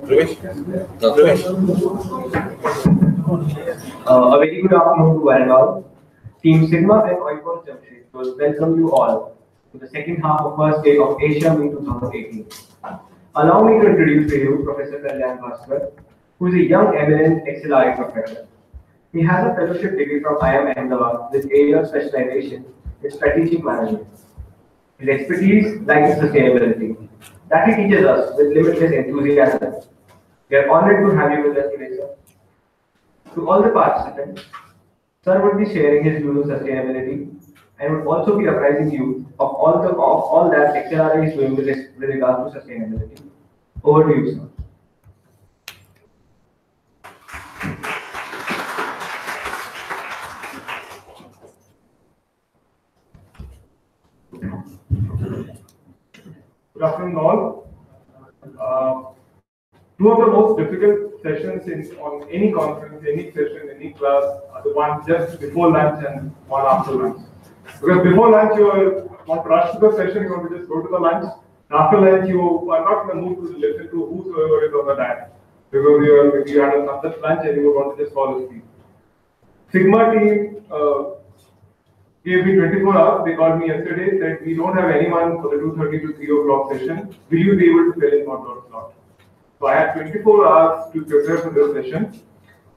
Pravesh? No, Pravesh. A very good afternoon to one and all. Team Sigma and Oikos Jamshid will welcome you all to the second half of first day of Asia Meet 2018. Allow me to introduce to you Professor Kalyan Bhaskar, who is a young eminent XLRI professor. He has a fellowship degree from IIM Ahmedabad with area of specialization in strategic management. His expertise lies in sustainability that he teaches us with limitless enthusiasm. We are honored to have you with us today, sir. To all the participants, Sir would be sharing his views on sustainability and would also be apprising you of all that XLRI is doing with regard to sustainability. Over to you, sir. Good afternoon, all. Two of the most difficult sessions on any conference, any session, any class are the ones just before lunch and one after lunch. Because before lunch you want to rush to the session, you want to just go to the lunch. After lunch you are not in the mood to listen to whosoever is on the diet. Because you had a sunset lunch and you would want to just fall asleep. Sigma team gave me 24 hours. They called me yesterday, said we don't have anyone for the 2:30 to 3 o'clock session. Will you be able to fill in one slot? So I had 24 hours to prepare for this session.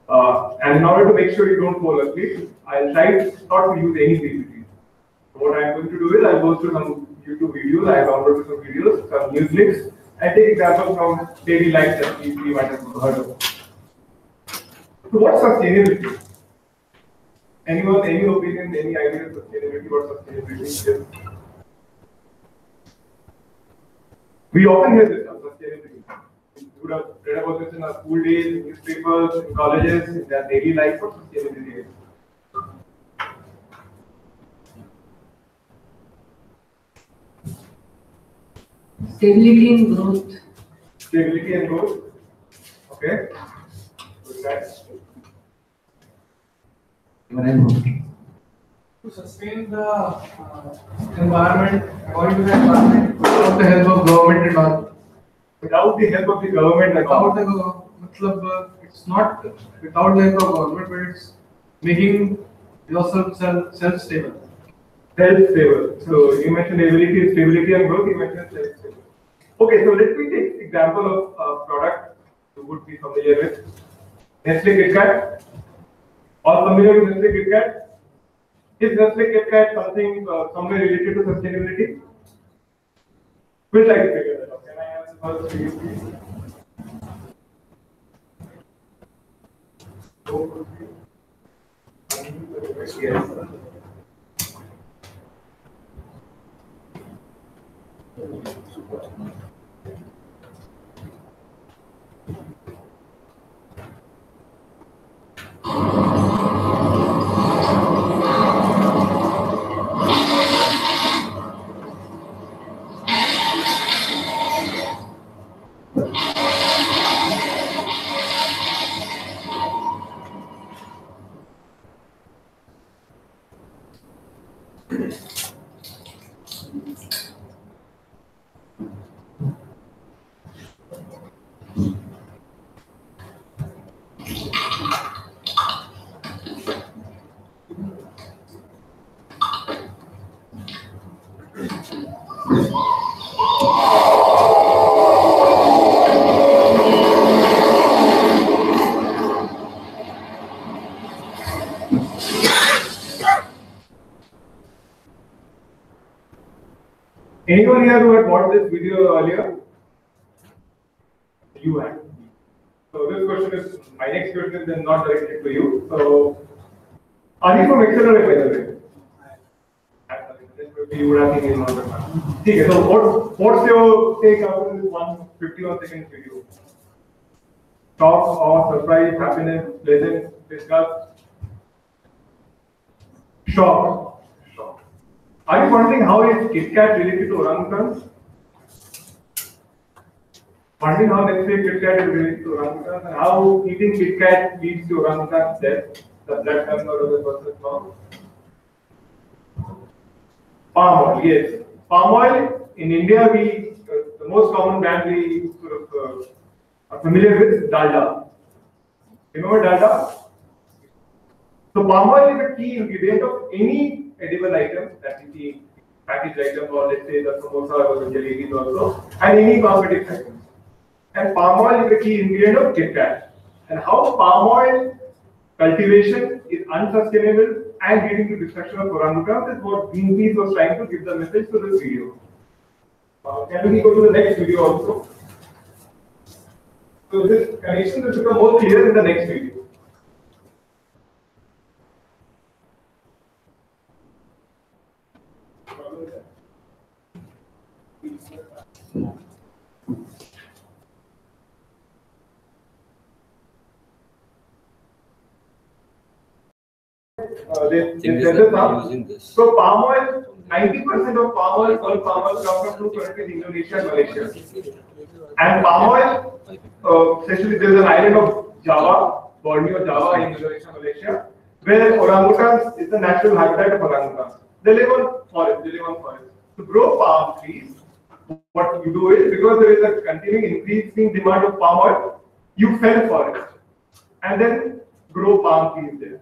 And in order to make sure you don't fall asleep, I'll try not to use any PPT. So what I'm going to do is I'll go through some YouTube videos, I'll download some videos, some news links, and take examples from daily life that we might have heard of. So what's sustainability? Anyone, any opinion, any idea of sustainability? What sustainability is? We often hear this term, sustainability. You would have read about this in our school days, in newspapers, in colleges, in their daily life. What sustainability is? Stability and growth. Stability and growth. Okay. Good guys. To sustain the environment, according to the environment, without the help of government and all. Without the help of the government, It's not without the help of government, but it's making yourself self-stable. Self-stable. So you mentioned stability and growth. You mentioned self-stable. Okay, so let me take example of a product you would be familiar with. Nestle KitKat. All familiar with Nestle KitKat? Is Nestle KitKat something somewhere related to sustainability? Who would like to figure that out? Can I answer first to you, please? Yes. Anyone here who had watched this video earlier? You had. So this question is, my next question is then not directed to you. So, are you from XLRI by the way? You would have seen it. Okay, so what's your take after this 151 seconds video? Shock, awe, surprise, happiness, pleasant, disgust? Shock. Are you wondering how is KitKat related to orangutans? Wondering how Nestle KitKat is related to orangutans and how eating KitKat leads to orangutan's death? Does that come out of the person's mouth? Palm oil, yes. Palm oil in India, the most common brand we sort of are familiar with dalda. Remember dalda? So palm oil is a key ingredient of any edible item that we see, packaged item, or let's say the samosa or the jalebis also, and any cosmetic items. And palm oil is a key ingredient of Kit Kat. And how palm oil cultivation is unsustainable and leading to destruction of orangutans is what Greenpeace was trying to give the message to this video. Can we go to the next video also? So this connection will become more clear in the next video. So palm oil, 90% of palm oil, all palm oil comes from two countries, Indonesia and Malaysia. And palm oil, essentially there is an island of Java, Borneo, Java in Indonesia, Malaysia, where orangutans is the natural habitat of orangutans. They live on forest. To grow palm trees, what you do is, because there is a continuing increasing demand of palm oil, you fell forest and then grow palm trees there.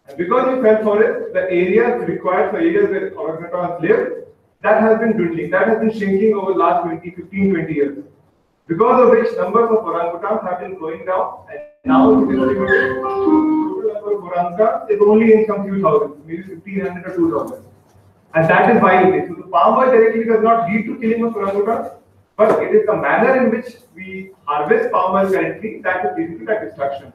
And because you fell forest, the areas required for areas where orangutans live, that has been dwindling, that has been shrinking over the last 15-20 years. Because of which numbers of orangutans have been going down, and now it is estimated total number of orangutans is only in some few thousands, maybe 1,500 or 2,000. And that is why it is. So the palm oil directly does not lead to killing of orangutans, but it is the manner in which we harvest palm oil currently that is leading to that destruction.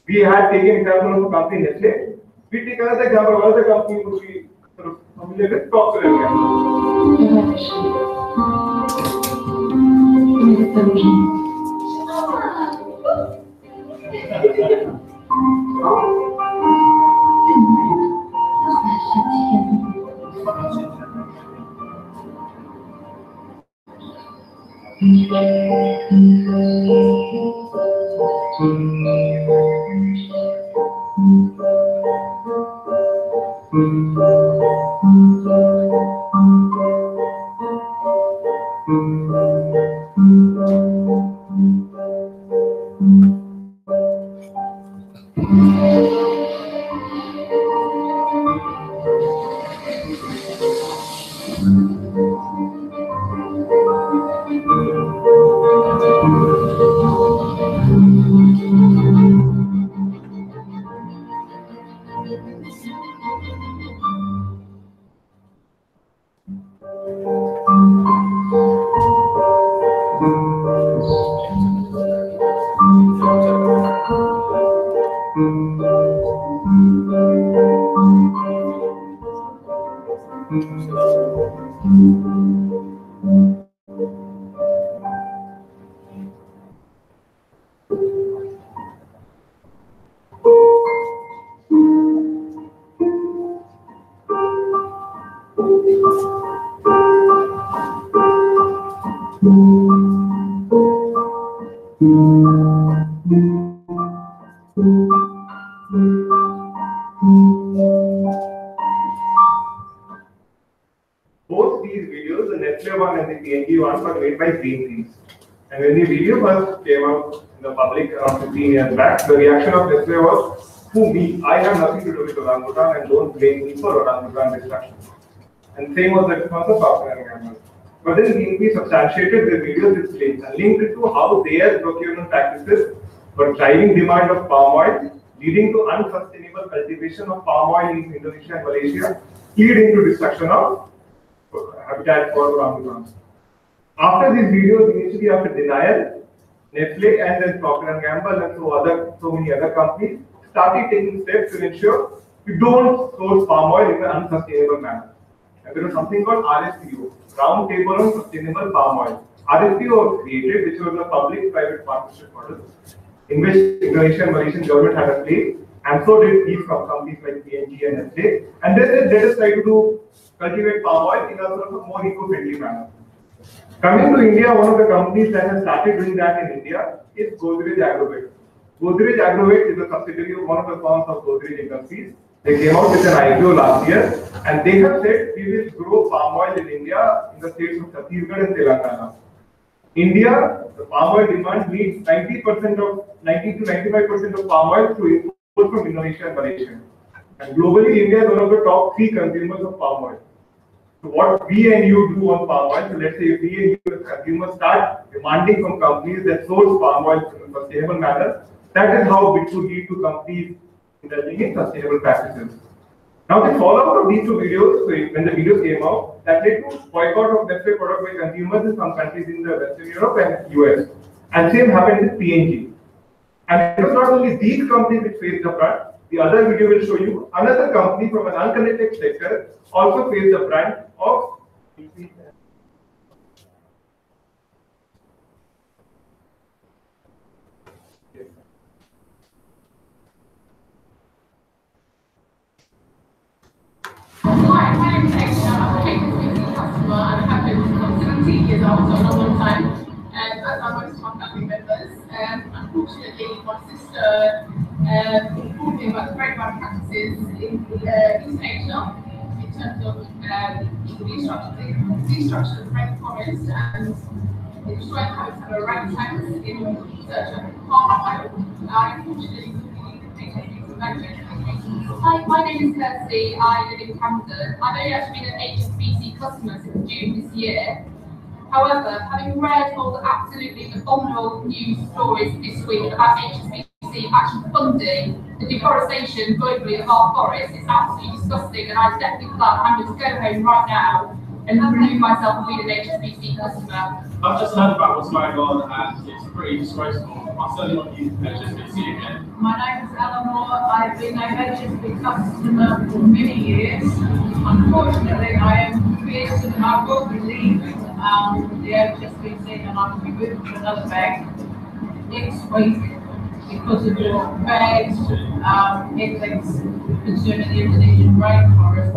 We had taken example of a company Nestle. We take another example of another company which we sort of familiar with, Procter & Gamble. Both these videos, the Nestle one and the P&G one, were made by Greenpeace. And when the video first came out in the public around 15 years back, the reaction of Nestle was, "Who me? I have nothing to do with orangutan and don't blame me for orangutan destruction." And same was the response of Procter & Gamble. But then Greenpeace substantiated their videos with claims and linked it to how their procurement practices were driving demand of palm oil, leading to unsustainable cultivation of palm oil in Indonesia and Malaysia, leading to destruction of habitat for orangutans. After these videos, initially after denial, Nestle and then Procter & Gamble and so many other companies started taking steps to ensure you don't source palm oil in an unsustainable manner. And there was something called RSPO, Round Table on Sustainable Palm Oil. RSPO was created, which was a public-private partnership model, in which Indonesian and Malaysian government had a play, and so did these companies like P&G and Nestle. And they said, let us try to cultivate palm oil in a sort of a more eco-friendly manner. Coming to India, one of the companies that has started doing that in India is Godrej Agrovet. Godrej Agrovet is a subsidiary of one of the firms of Godrej Industries. They came out with an IPO last year, and they have said we will grow palm oil in India in the states of Chhattisgarh and Telangana. India, the palm oil demand meets 90 to 95% of palm oil through import from Indonesia and Malaysia. And globally, India is one of the top 3 consumers of palm oil. So what we and you do on palm oil, so let's say if we and you as consumers start demanding from companies that source palm oil in a sustainable manner, that is how it would lead to companies indulging in sustainable practices. Now the fallout of these 2 videos, so when the videos came out, that led to boycott of Nestle product by consumers in some countries in the Western Europe and US. And same happened with P&G. And it was not only these companies which faced the brunt. The other video will show you another company from an unconnected sector also faced the brunt of Hi, my name is Aisha. I'm a HSBC customer and I have been for 17 years old, so a long time. And as are most of my family members, unfortunately, my sister informed me about the very bad practices in East Asia in terms of destruction of rainforest and destroying habitats of orangutans in search of palm oil. Unfortunately, Hi, my name is Kirsty. I live in Camden. I've only actually been an HSBC customer since June this year. However, having read all the absolutely abominable news stories this week about HSBC actually funding the deforestation globally of our forests, it's absolutely disgusting, and I definitely feel like I'm going to go home right now and remove myself from being an HSBC customer. I've just heard about what's going on and it's pretty disgraceful. I'm certainly not using HSBC again. My name is Eleanor. I've been a HSBC customer for many years. Unfortunately, I am feared that I will be leaving the HSBC and I will be moving to another bank next week because of your bad ethics concerning the Indonesian rainforest.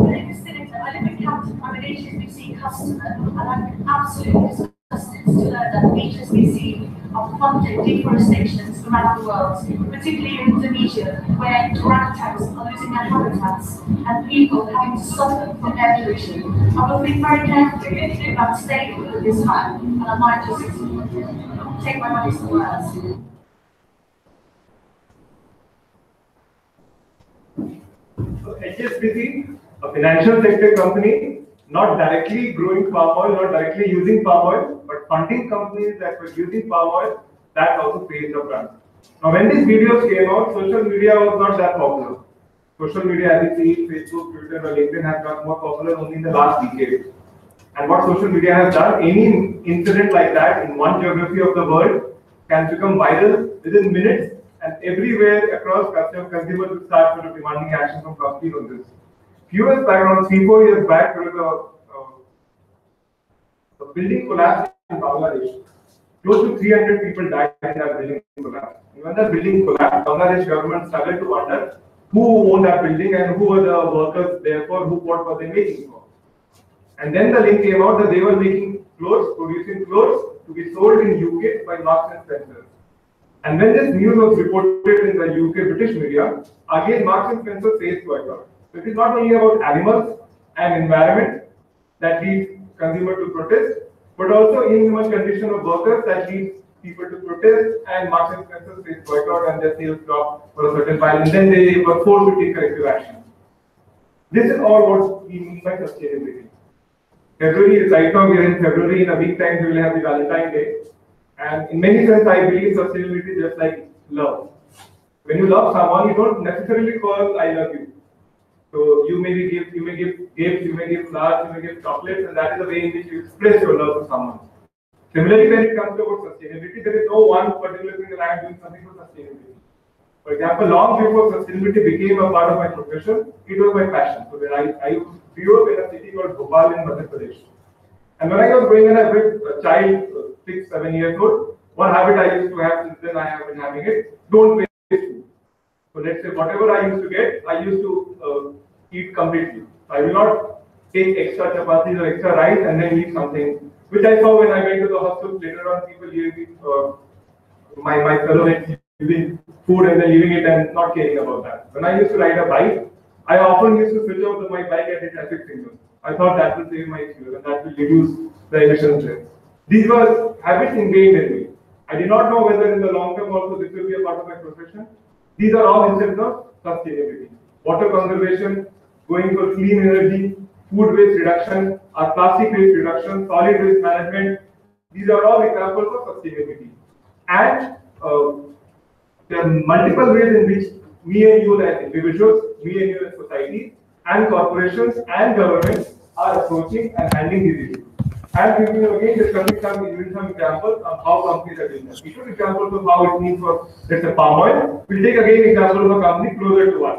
I live in Camden. I'm an HSBC customer, and I've been absolutely disgusted to learn that HSBC are funding deforestation around the world, particularly in Indonesia, where orangutans are losing their habitats and people having to suffer from air pollution. I will think very carefully about staying with this time, and I might just take my money somewhere else. So HSBC, a financial sector company, not directly growing palm oil, not directly using palm oil, but funding companies that were using palm oil, that also faced a brunt. Now, when these videos came out, social media was not that popular. Social media, as you see, Facebook, Twitter, or LinkedIn has got more popular only in the last decade. And what social media has done, any incident like that in one geography of the world can become viral within minutes, and everywhere across consumers will start sort of demanding action from companies on this. Few years back, around 3-4 years back, there was a building collapse in Bangladesh. Close to 300 people died in that building collapse. And when that building collapsed, Bangladesh government started to wonder who owned that building and who were the workers therefore, what were they making for. And then the link came out that they were making clothes, producing clothes to be sold in UK by Marks and Spencer. And when this news was reported in the UK British media, again Marks and Spencer faced boycott. So it is not only about animals and environment that leads consumers to protest, but also inhuman condition of workers that leads people to protest, and Marks and Spencer faced boycott and their sales dropped for a certain while, and then they were forced to take corrective action. This is all what we mean by sustainability. February, right now we are in February, in a week time we will have the Valentine's Day. And in many sense, I believe sustainability is just like love. When you love someone, you don't necessarily call "I love you." So you may give gifts, you may give flowers, you may give chocolates, and that is the way in which you express your love to someone. Similarly, when it comes to sustainability, there is no one particular thing that I am doing something for sustainability. For example, long before sustainability became a part of my profession, it was my passion. So when I grew up in a city called Bhopal in Madhya Pradesh. And when I was growing up as a child, 6-7 years old, one habit I used to have since then I have been having it, don't waste food. So let's say whatever I used to get, I used to eat completely. I will not take extra chapatis or extra rice and then eat something, which I saw when I went to the hospital later on, people leaving my fellow mates using food and then leaving it and not caring about that. When I used to ride a bike, I often used to switch off my bike at the traffic signal. I thought that will save my fuel and that will reduce the emissions there. These were habits ingrained in me. I did not know whether in the long term also this will be a part of my profession. These are all instances of sustainability. Water conservation, going for clean energy, food waste reduction, or plastic waste reduction, solid waste management. These are all examples of sustainability. And there are multiple ways in which me and you as individuals, me and you as society, and corporations and governments are approaching and handling these issues. And we will again discussing some examples of how companies are doing that. We took examples of how it means for, let's say, palm oil. We'll take again example of a company closer to us.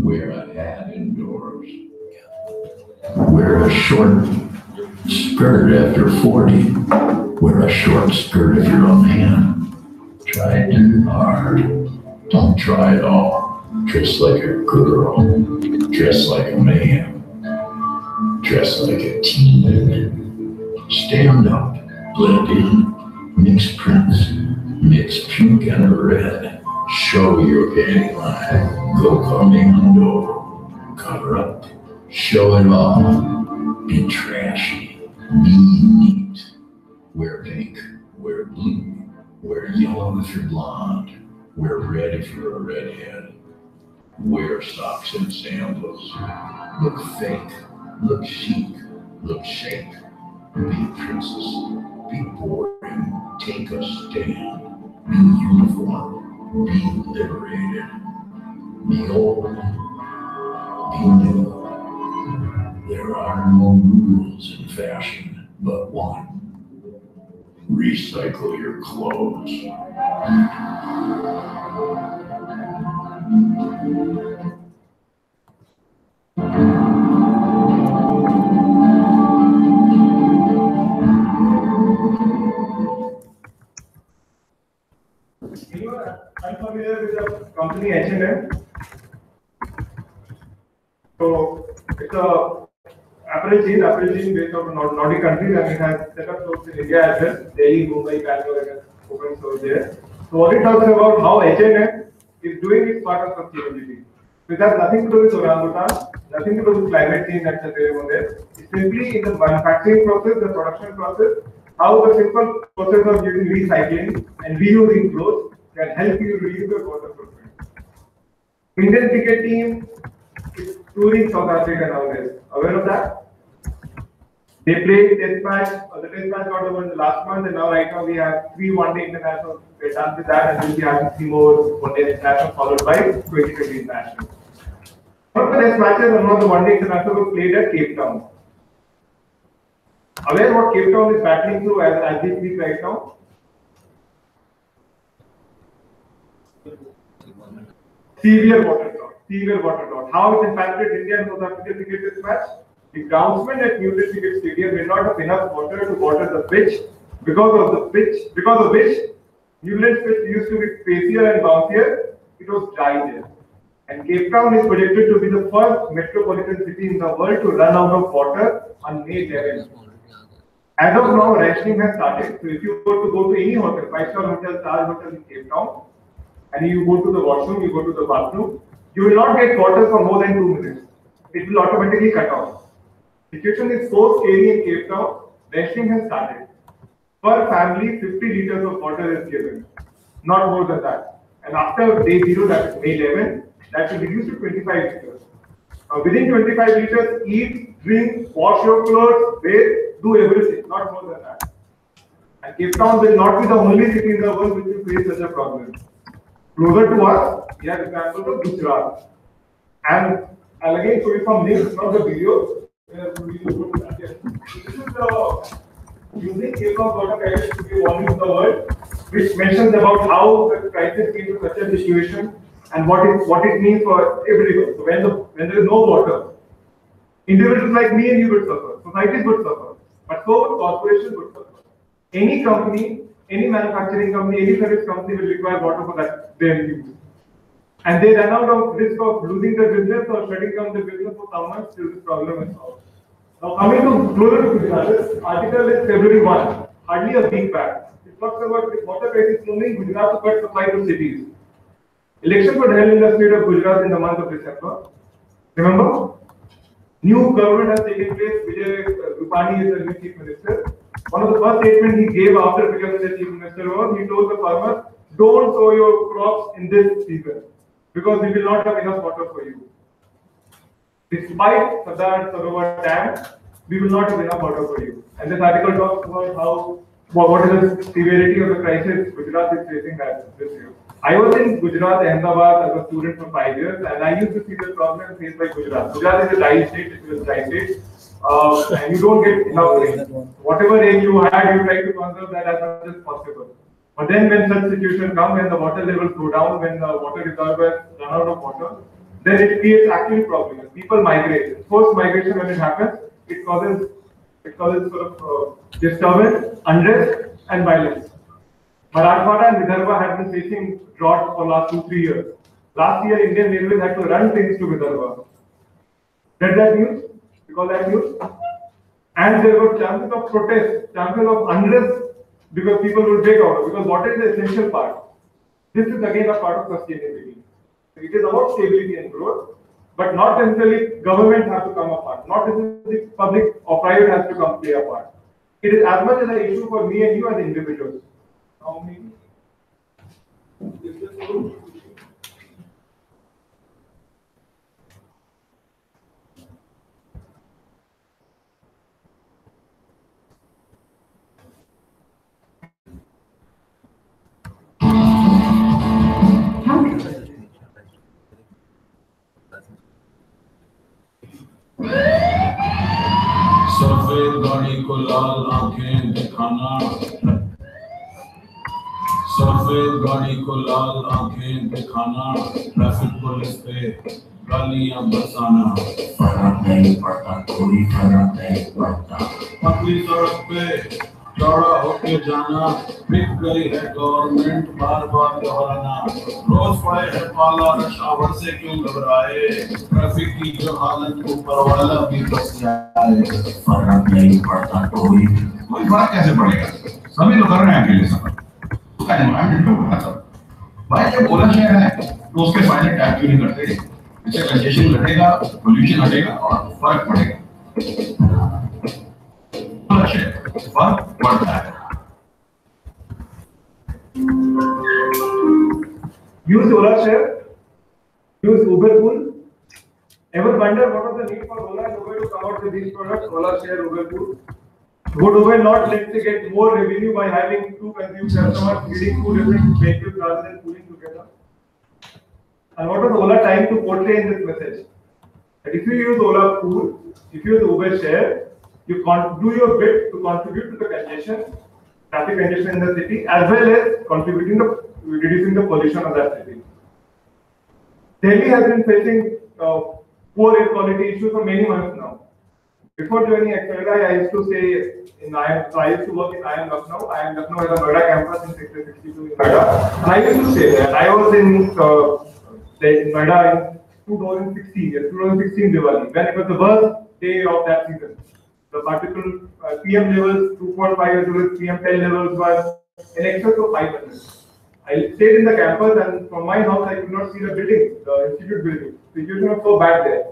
Wear a hat indoors. Wear a short skirt after 40. Wear a short skirt if you're a man. Try too hard. Don't try it all. Dress like a girl. Dress like a man. Dress like a teen. Stand up. Blend in. Mix prints. Mix pink and red. Show your panty line. Go commando. Cover up. Show it all. Be trashy. Be neat. Wear pink. Wear blue. Wear yellow if you're blonde. Wear red if you're a redhead. Wear socks and sandals. Look fake. Look chic. Look chic. Be a princess. Be boring. Take a stand. Be uniform. Be liberated. Be old. Be new. There are no rules in fashion but one. Recycle your clothes. I'm familiar with the company H&M. So it's a apparel chain based on Nordic countries, and it has set up stores in India as well. Delhi, Mumbai, Bangalore, and open stores there. So what it talks about how H&M is doing its part of sustainability. So it has nothing to do with orangutan, nothing to do with climate change that's there over there. It's simply in the manufacturing process, the production process, how the simple process of using recycling and reusing clothes can help you reduce your water footprint. Indian cricket team is touring South Africa nowadays. Aware of that? They played test match, the test match got over in the last month, and now right now we have 3 one-day internationals. We're done with that, and we'll be having 3 more one-day internationals followed by 2020 internationals. One of the test matches and one of the one-day internationals were played at Cape Town. Aware what Cape Town is battling through as we speak right now? Severe water drought. How it impacted India and South Africa cricket test match? The groundsman at Newton Cricket Stadium did not have enough water to water the pitch, because of which Newland's pitch used to be spacier and bouncier. It was dry there. And Cape Town is projected to be the first metropolitan city in the world to run out of water on May 11th. As of now, rationing has started. So if you were to go to any hotel, 5-star hotel, Star Hotel in Cape Town, and you go to the washroom, you go to the bathroom, you will not get water for more than 2 minutes. It will automatically cut off. The situation is so scary in Cape Town, rationing has started. Per family, 50 liters of water is given, not more than that. And after day 0, that is May 11, that will reduce to 25 liters. Within 25 liters, eat, drink, wash your clothes, bathe, do everything, not more than that. And Cape Town will not be the only city in the world which will face such a problem. Closer to us, we have examples of Gujarat. And I'll again show you some links, not the videos. This is the using Cape Town water crisis to be warning to the world, which mentions about how the crisis came to such a situation and what it means for everyone. So when there is no water, individuals like me and you would suffer, societies would suffer, but so would corporations would suffer. Any company, any manufacturing company, any service company will require water for that their use. And they run out of risk of losing their business or shutting down their business for someone till this problem is solved. Now coming to closer to Gujarat, this article is February 1, hardly a week back. It talks about the water crisis looming, Gujarat to cut supply to cities. Elections were held in the state of Gujarat in the month of December. Remember? New government has taken place. Vijay Rupani is the new chief minister. One of the first statements he gave after becoming the chief minister was he told the farmers, don't sow your crops in this season because we will not have enough water for you. Despite Sardar Sarovar Dam, we will not have enough water for you. And this article talks about how what is the severity of the crisis Gujarat is facing this year. I was in Gujarat, Ahmedabad as a student for 5 years, and I used to see the problem faced by Gujarat. Gujarat is a dry state, it is a dry state, and you don't get enough rain. Whatever rain you had, you try to conserve that as much as possible. But then when such situation comes, when the water levels go down, when the water reservoirs run out of water, then it creates actually problems. People migrate. Forced migration, when it happens, it causes sort of disturbance, unrest, and violence. Marathwada and Vidarbha have been facing drought for last 2-3 years. Last year, Indian Railways had to run trains to Vidarbha. Read that news? Because that news? And there were chances of protest, chances of unrest, because people would break out. Because water is the essential part. This is again a part of sustainability. It is about stability and growth, but not necessarily government has to come apart. Not necessarily public or private has to come play a part. It is as much as an issue for me and you as individuals. How many? Is this true? सफेद गाड़ी को लाल आंखें दिखाना, सफेद गाड़ी को लाल आंखें दिखाना, ट्रैफिक पुलिस पे गालियां बरसाना, फर्क नहीं पड़ता, कोई फर्क नहीं पड़ता, पतली सड़क पे चौड़ा होके जाना, बिक गई है गवर्नमेंट, बार बार दोहराना, रोज पड़े है पाला, रशावर से क्यों घबराए, ट्रैफिक की जो हालत ऊपर वाला भी बच जाए, फर्क नहीं पड़ता, कोई फर्क कैसे पड़ेगा, सभी लोग कर रहे हैं अकेले सफर, उसका एनवायरमेंट पे होगा सब। भाई जब ओला शहर है तो उसके फायदे टैप क्यों नहीं करते, इससे कंजेशन घटेगा, पोल्यूशन घटेगा और फर्क पड़ेगा। फर्क पड़ता है। Use Ola Share, use Uber Pool. Ever wonder what was the need for Ola and Uber to come out with these products? Ola Share, Uber Pool. Would Uber not let's say get more revenue by having two confused customers leading two different vehicles rather than pooling together? And what was Ola trying to portray in this message? That if you use Ola Pool, if you use Uber Share, you do your bit to contribute to the congestion, traffic congestion in the city, as well as contributing to reducing the pollution of that city. Delhi has been facing poor air quality issues for many months now. Before joining XLRI, I used to stay in IIM, so I used to work in IIM Lucknow. IIM Lucknow has a Noida campus in Sector 62 in Noida. And I used to stay there. I was in Noida in 2016, yes, 2016 Diwali, when it was the worst day of that season. The particle PM levels 2.5 as well as PM10 levels were in excess of 500. I stayed in the campus, and from my house I could not see the building, the institute building. The situation was so bad there.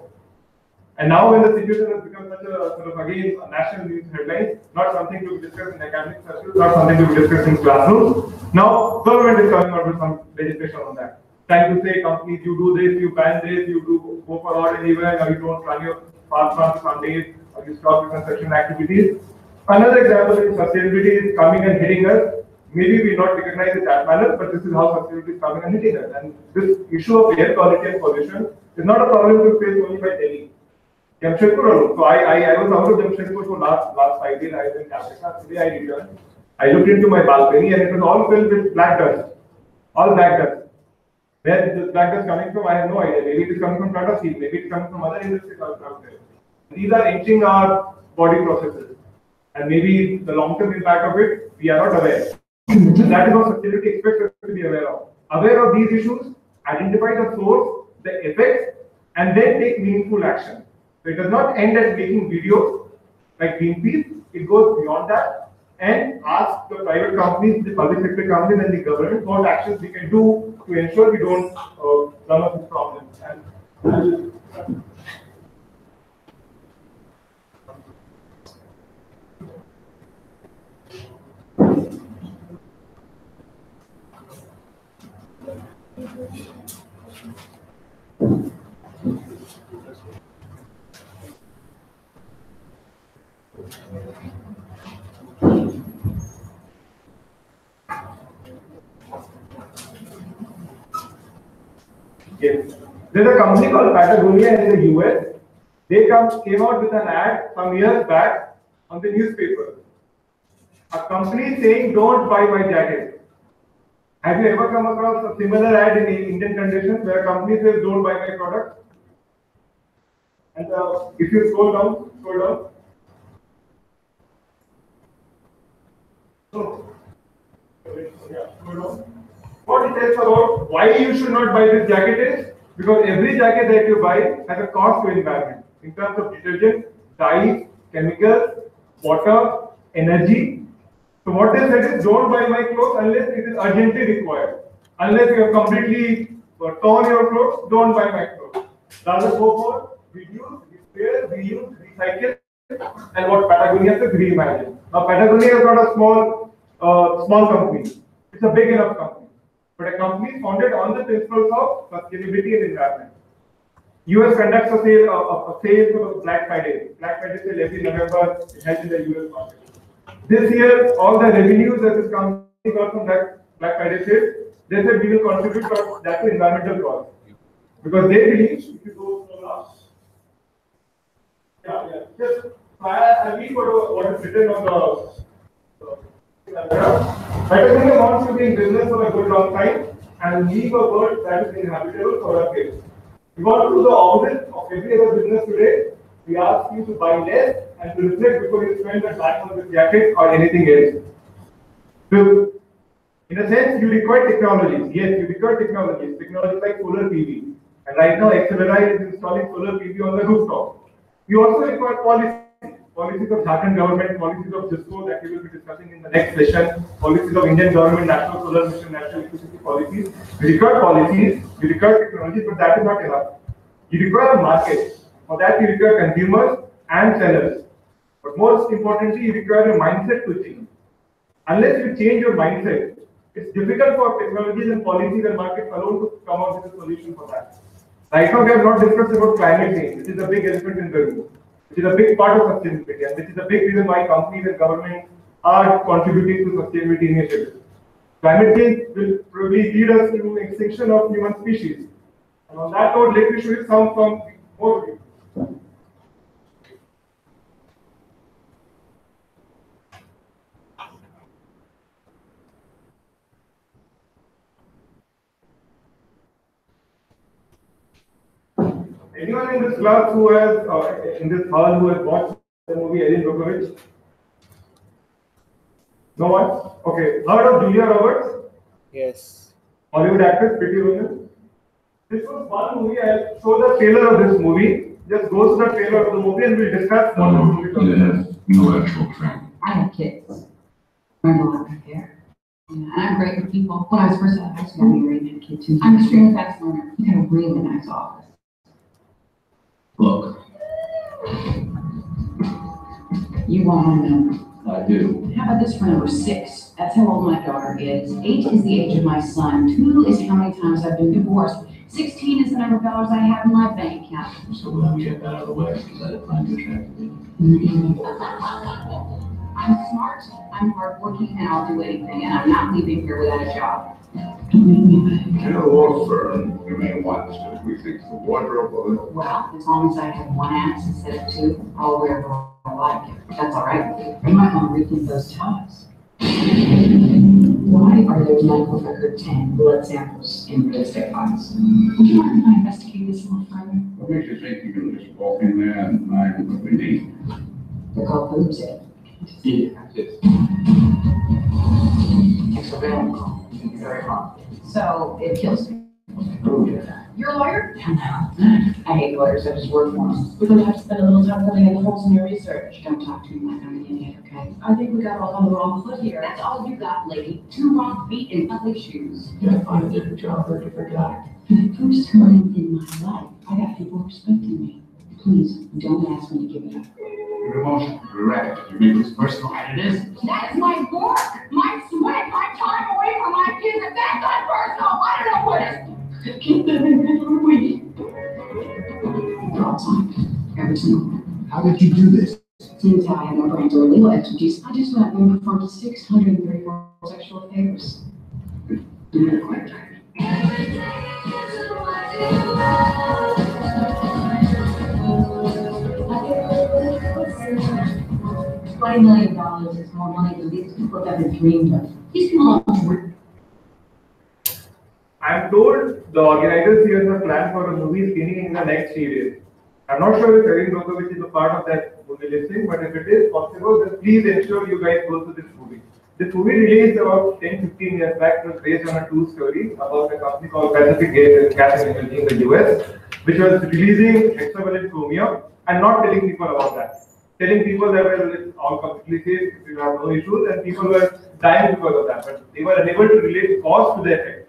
And now when the situation has become such a sort of again a national news headline, not something to be discussed in academic circles, not something to be discussed in classrooms. Now government is coming out with some legislation on that. Trying to say companies, you do this, you ban this, you do go for odd and even, or you don't run your fast on Sundays, or you stop your construction activities. Another example is sustainability is coming and hitting us. Maybe we not recognize it that manner, but this is how sustainability is coming and hitting us. And this issue of air quality and pollution is not a problem to face only by Delhi. Jamshedpur alone. So I was out of Jamshedpur for last 5 days. I was in Africa. Today I returned. I looked into my balcony and it was all filled with black dust. All black dust. Where this black dust coming from, I have no idea. Maybe it is coming from Tata Steel. Maybe it is coming from other industries out there. These are inching our body processes. And maybe the long-term impact of it, we are not aware. And that is what sustainability expects us to be aware of. Aware of these issues, identify the source, the effects, and then take meaningful action. So it does not end at making videos like Greenpeace. It goes beyond that and ask the private companies, the public sector companies, and the government what actions we can do to ensure we don't run up this problem. Yes. There's a company called Patagonia in the US. They came out with an ad some years back on the newspaper. A company saying, "Don't buy my jacket." Have you ever come across a similar ad in Indian conditions where a company says, "Don't buy my product"? And if you scroll down. What it says about why you should not buy this jacket is because every jacket that you buy has a cost to environment in terms of detergent, dyes, chemicals, water, energy. So what they said is don't buy my clothes unless it is urgently required. Unless you have completely torn your clothes, don't buy my clothes. Rather go for reduce, repair, reuse, recycle, and what Patagonia says, reimagine. Now Patagonia is not a small company. It's a big enough company. But a company founded on the principles of sustainability and environment. US conducts a sale for Black Friday. Black Friday sale every November, it held in the US market. This year, all the revenues that this company got from that Black Friday sale, they said we will contribute to that to environmental cause. Because they believe, if you go so last, just I read what is written on the Patagonia wants to be in business for a good long time and leave a world that is inhabitable for our kids. We want to do the opposite of every other business today. We ask you to buy less and to reflect before you spend the time on this jacket or anything else. So, in a sense, you require technologies. Yes, you require technologies. Technologies like solar PV. And right now, XLRI is installing solar PV on the rooftop. You also require policies of Jharkhand government, policies of JISCO that we will be discussing in the next session, policies of Indian government, National Solar Mission, National Electricity policies. We require policies, we require technologies, but that is not enough. You require a market. For that, you require consumers and sellers. But most importantly, you require a mindset to change. Unless you change your mindset, it's difficult for technologies and policies and markets alone to come up with a solution for that. Right now, we have not discussed about climate change, which is a big elephant in the room, which is a big part of sustainability, and which is a big reason why companies and governments are contributing to sustainability initiatives. Climate change will probably lead us to extinction of human species. And on that note, let me show you some more videos. Anyone in this class who has, in this hall, who has watched the movie Erin Brockovich? No one? Okay. Heard of Julia Roberts? Yes. Hollywood actress, pretty woman. This was one movie. I'll show the trailer of this movie. Just go to the trailer of the movie and we'll discuss what the movie has no actual training. I have kids. Learned a lot right there. Yeah, and I'm great with people. When I was first out of high school, I married a kid too. I'm extremely fast learner. You got a really nice office. Look, You want my number? I do. How about this for number 6? That's how old my daughter is. 8 is the age of my son. 2 is how many times I've been divorced. 16 is the number of dollars I have in my bank account. So let me get that out of the way because I find you attractive. I'm smart, I'm hardworking, and I'll do anything, and I'm not leaving here without a job. In a law firm, you may want to rethink the wardrobe of it. Well, as long as I have 1 axe instead of 2, I'll wear what I like. That's all right with you. You might want to rethink those ties. Why are there medical record 10 blood samples in real estate files? Would you mind if I investigate this a little further? What makes you think you can just walk in there and find what we need? They're called boobs. Extra very wrong. So it kills me. You're a lawyer? No. I hate lawyers. I just work for them. We're going to have to spend a little time filling in the holes in your research. Don't talk to me like I'm an idiot, okay? I think we got off on the wrong foot here. That's all you got, lady. 2 wrong feet in ugly shoes. You gotta find a different job or a different guy. For the first time in my life, I got people respecting me. Please, don't ask me to give it up. You're emotional, you're erratic, you make this personal, and it is. That is my work, my sweat, my time away from my kids. If that's not personal, I don't know what is. Keep them in every week. They're all time. Every single one. How did you do this? Since I have no parental or legal expertise, I just went and performed 634 sexual favors. I'm quite tired. $20 million is more money than these people have ever dreamed of. These people don't work. I'm told the organizers here have planned for a movie screening in the next 3 days. I'm not sure if Erin Brockovich is a part of that movie listing, but if it is possible, then please ensure you guys go to this movie. This movie released about 10-15 years back. It was based on a true story about a company called Pacific Gas and Energy in the US, which was releasing hexavalent chromium and not telling people about that. Telling people that it's all completely safe, you have no issues, and people were dying because of that. But they were unable to relate cause to the effect.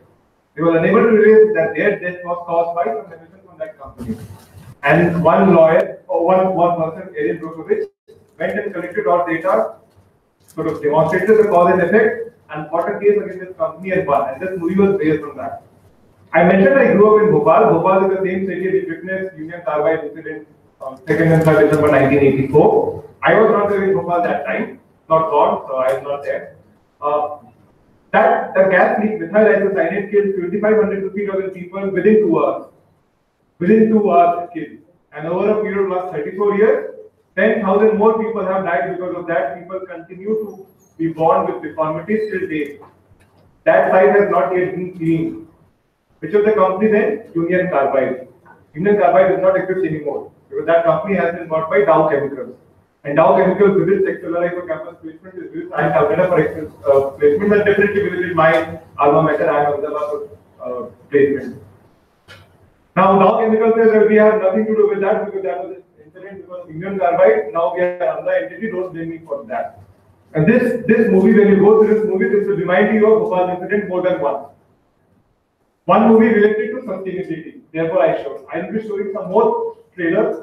They were unable to relate that their death was caused by some emission from that company. And one lawyer, or one person, Erin Brockovich, went and collected all data, sort of demonstrated the cause and effect, and fought a case against this company and won. And this movie was based on that. I mentioned I grew up in Bhopal. Bhopal is the same city which witnessed Union Carbide incident on 2nd and 3rd December 1984. I was not there in Bhopal that time, not gone, so I was not there. That the gas leak, methyl isocyanate, killed 2,500 to 3,000 people within 2 hours. Within 2 hours, it killed. And over a period of last 34 years, 10,000 more people have died because of that. People continue to be born with deformities till date. That site has not yet been cleaned. Which of the company then? Union Carbide. Union Carbide does not exist anymore because that company has been bought by Dow Chemicals. And Dow Chemicals visits XLRI for campus placement, is visits IIM Calcutta for placement, and definitely visited my alma mater, IIM Ahmedabad for placement. Now Dow Chemicals says that we have nothing to do with that because that was an incident because Union Carbide. Now we are another entity, don't blame me for that. And this movie, when you go through this movie, this will remind you of Bhopal incident more than once. One movie related to sustainability. Therefore, I showed. I will be showing some more trailers.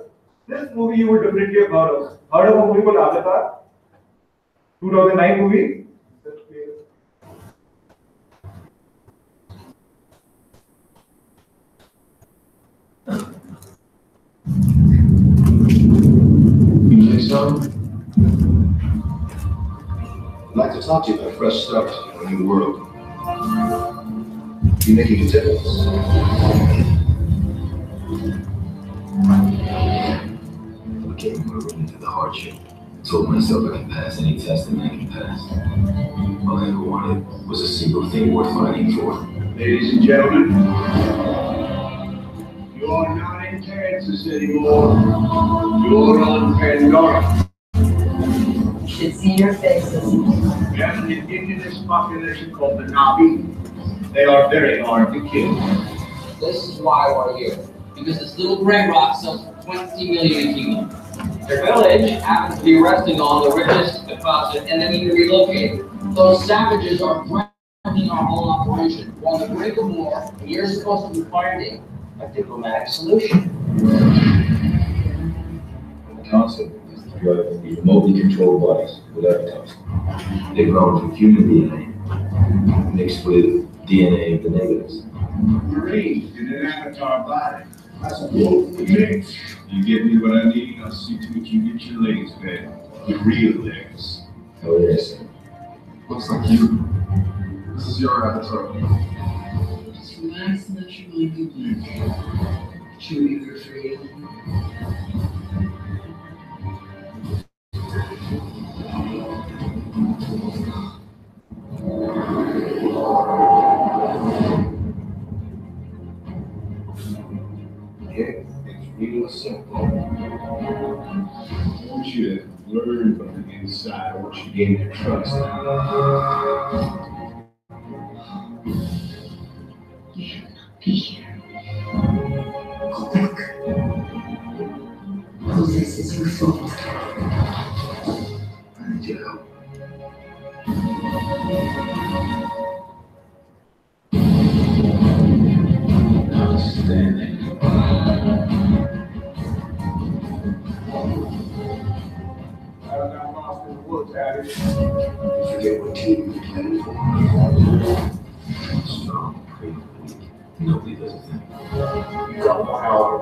This movie you would definitely have heard of. Heard of a movie called Avatar? 2009 movie. You think so? I'd like to talk to you about fresh start on a new world. You're making a difference. I came from a room into the hardship. Told myself I can pass any test that I can pass. All I ever wanted was a single thing worth fighting for. Ladies and gentlemen, you are not in Kansas anymore. You're on Pandora. You should see your faces. We have an indigenous population called the Navi. They are very hard to kill. This is why we're here. Because this little gray rock sells for 20 million a kilo. Their village happens to be resting on the richest deposit and they need to relocate. Those savages are threatening our whole operation. We're on the brink of war, and you're supposed to be finding a diplomatic solution. The concept is to drive these remotely controlled bodies without toxin. They grow from human DNA, mixed with DNA of the negatives. Raised in an avatar body. That's a wolf mix. You give me what I need, I'll see to it you get your legs back. Your real legs. Oh yes. Looks like you. This is your avatar. Just relax and let your mind go blank. Chewy for free. Yeah, it's real simple. I want you to learn from the inside what you gain your trust. You should not be here. Go back. All this is your fault. I need your help. Outstanding. I got lost in the woods, Abby. You forget what team you playing for. Strong, pretty weak. Nobody does a thing. Wow.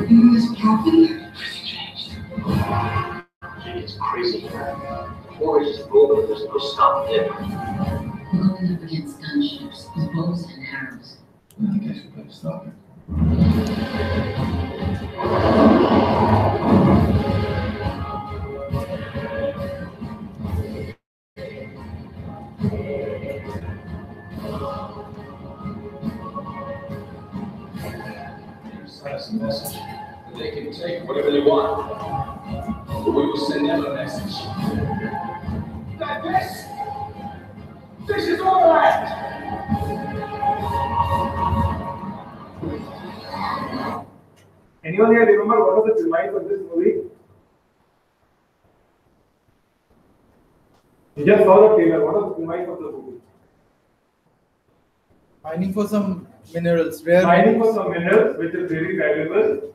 You was happy? Everything changed. crazy. War is just over, there's no stopping it. We're going up against gunships with bows and arrows. I guess we better stop it. Send us a message. They can take whatever they want. But we will send them a message. That this is all right. Anyone here remember what was the premise of this movie? You just saw the trailer. What was the premise of the movie? Mining for some minerals, rare Mining for some minerals, which is very valuable,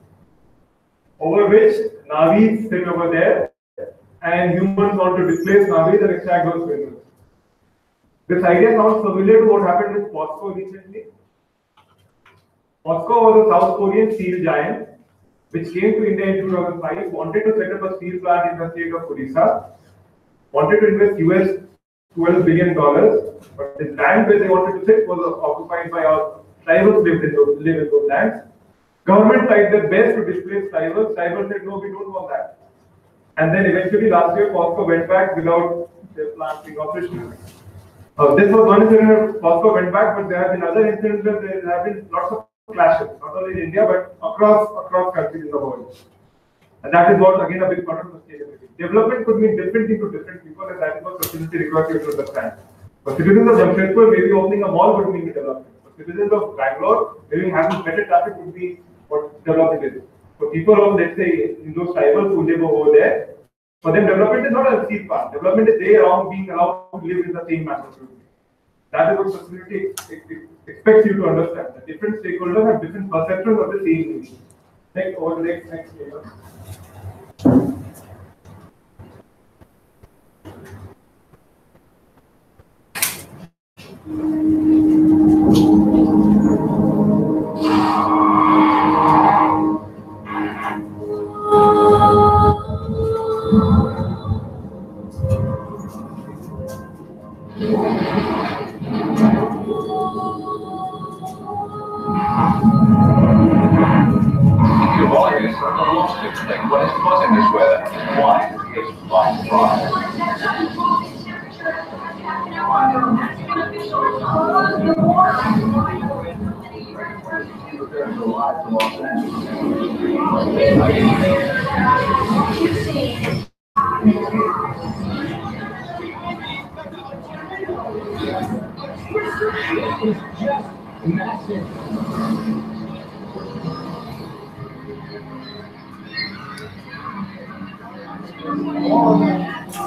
over which Navis sit over there, and humans want to displace Navis and extract those minerals. This idea sounds familiar to what happened with POSCO recently. POSCO was a South Korean steel giant which came to India in 2005, wanted to set up a steel plant in the state of Odisha, wanted to invest US $12 billion, but the land where they wanted to sit was occupied by our tribals live in those lands. Government tried their best to displace tribals. Tribals said, no, we don't want that. And then eventually last year, POSCO went back without their plant being operational. This was one incident where POSCO went back, but there have been other incidents where there have been lots of clashes, not only in India, but across countries in the world. And that is what, again, a big part of sustainability. Development could mean different things to different people, and that is what sustainability requires you to understand. For citizens of Jamshedpur, maybe opening a mall would mean development. For citizens of Bangalore, maybe having better traffic would be what development is. For people of, let's say, in those tribals who live over there, for them, development is not a steel plant. Development is they around being allowed to live in the same manner. That is what sustainability expects you to understand. The different stakeholders have different perceptions of the same issue. Next, over the next year. What is causing this weather? Why? It's flying frost.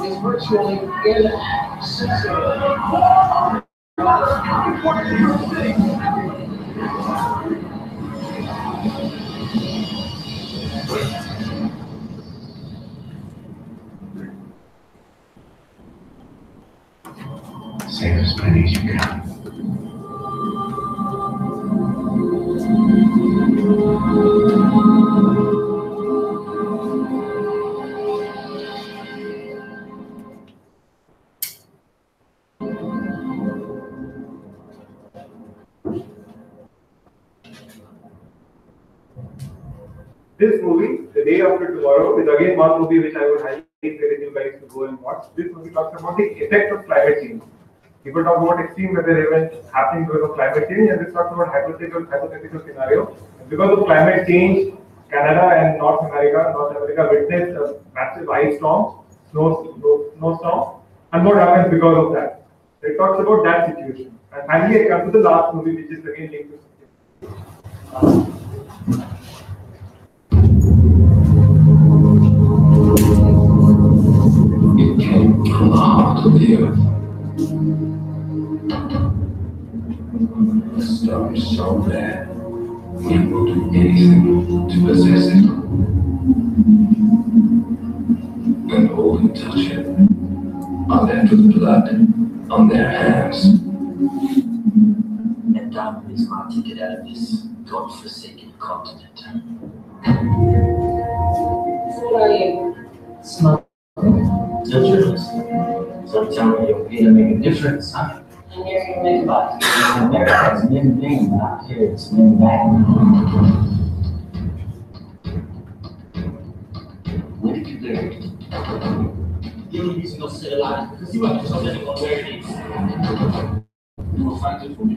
Is virtually inaccessible. Save as many as you can. This movie, The Day After Tomorrow, is again one movie which I would highly encourage you guys to go and watch. This movie talks about the effect of climate change. People talk about extreme weather events happening because of climate change, and this talks about hypothetical scenario. Because of climate change, Canada and North America witnessed a massive ice storm, snowstorm, and what happens because of that. So it talks about that situation. And finally, I come to the last movie, which is again linked to It came from the heart of the earth. The star is so bad, we will do anything to possess it. And hold and touch it, are left with blood on their hands. And down is my ticket out of this godforsaken continent. What are you? Smoke. It's a journalist. So I'm telling you, you're here to make a difference, huh? I'm here to make a buck. America is an end thing, not here, it's an end back. When did you learn it? The only reason you're still alive is because you have just letting on where it is. You will find it for me.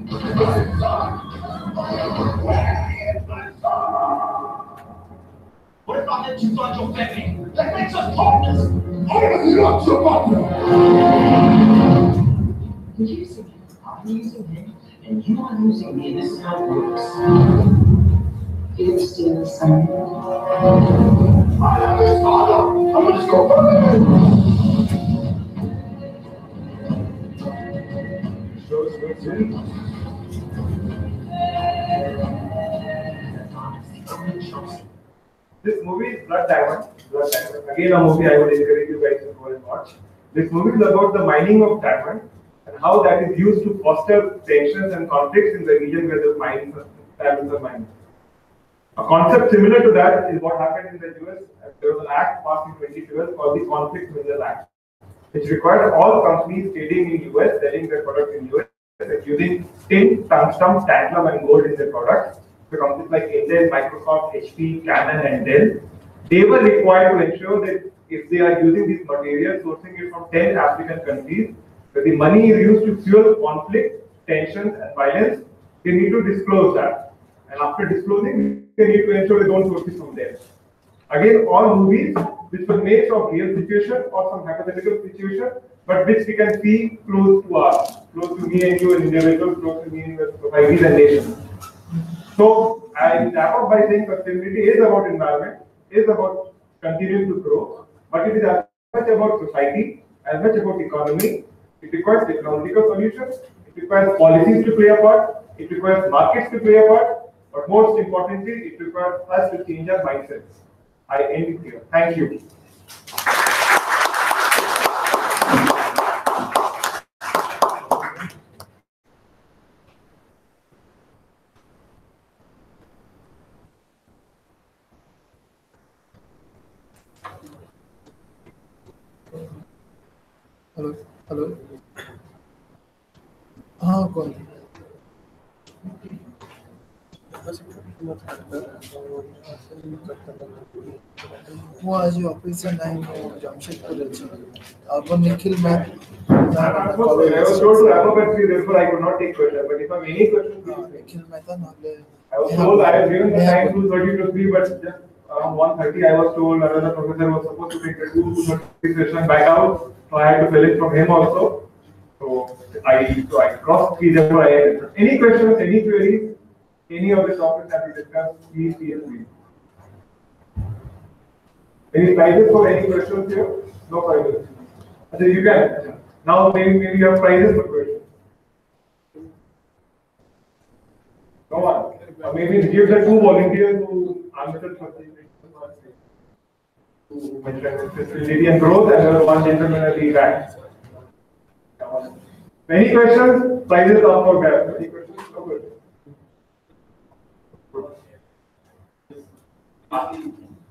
What if I let you find your family? That makes us partners! I'm not your partner! You're using him, I'm using him, and you are using me, and this is how it works. You're still the same. I am his father! I'm gonna just go back! This movie is Blood Diamond. Blood Diamond. Again, a movie I would encourage you guys to go and watch. This movie is about the mining of diamond and how that is used to foster tensions and conflicts in the region where the diamonds are mined. A concept similar to that is what happened in the US. There was an act passed in 2012 called the Conflict Mineral Act, which required all companies trading in US, selling their products in US, using tin, tungsten, tantalum, and gold in their products. So companies like Intel, Microsoft, HP, Canon, and Dell, they were required to ensure that if they are using these materials, sourcing it from 10 African countries, that the money is used to fuel conflict, tensions, and violence, they need to disclose that. And after disclosing, they need to ensure they don't source it from there. Again, all movies which were made of real situation or some hypothetical situation, but which we can see close to us, close to me and you as individuals, close to me in the societies and nations. So I wrap up by saying sustainability is about environment, is about continuing to grow, but it is as much about society, as much about economy. It requires technological solutions, it requires policies to play a part, it requires markets to play a part, but most importantly, it requires us to change our mindsets. I end it here. Thank you. Hello hello हाँ कौन वो आज office से नहीं वो जमशेदपुर अब निखिल मैं I was told to wrap up at 3, therefore I could not take questions. But if I have any questions, Nikhil मैं था ना I was told I have given the time 2:30 to 3, but just around 1:30 I was told another professor was supposed to take the 2:30 session back out, so I had to fill it from him also. So I crossed 3, therefore I ended. Any questions, any queries, any of the topics that we discussed, please feel free. Any prizes for any questions here? No prizes. Okay, you can. Now maybe you have prizes for questions. Come on. Or maybe give the 2 volunteers who answered for to mention sustainability and growth, and one gentleman at the back. Any questions? Prizes up for grabs. Any questions? No good.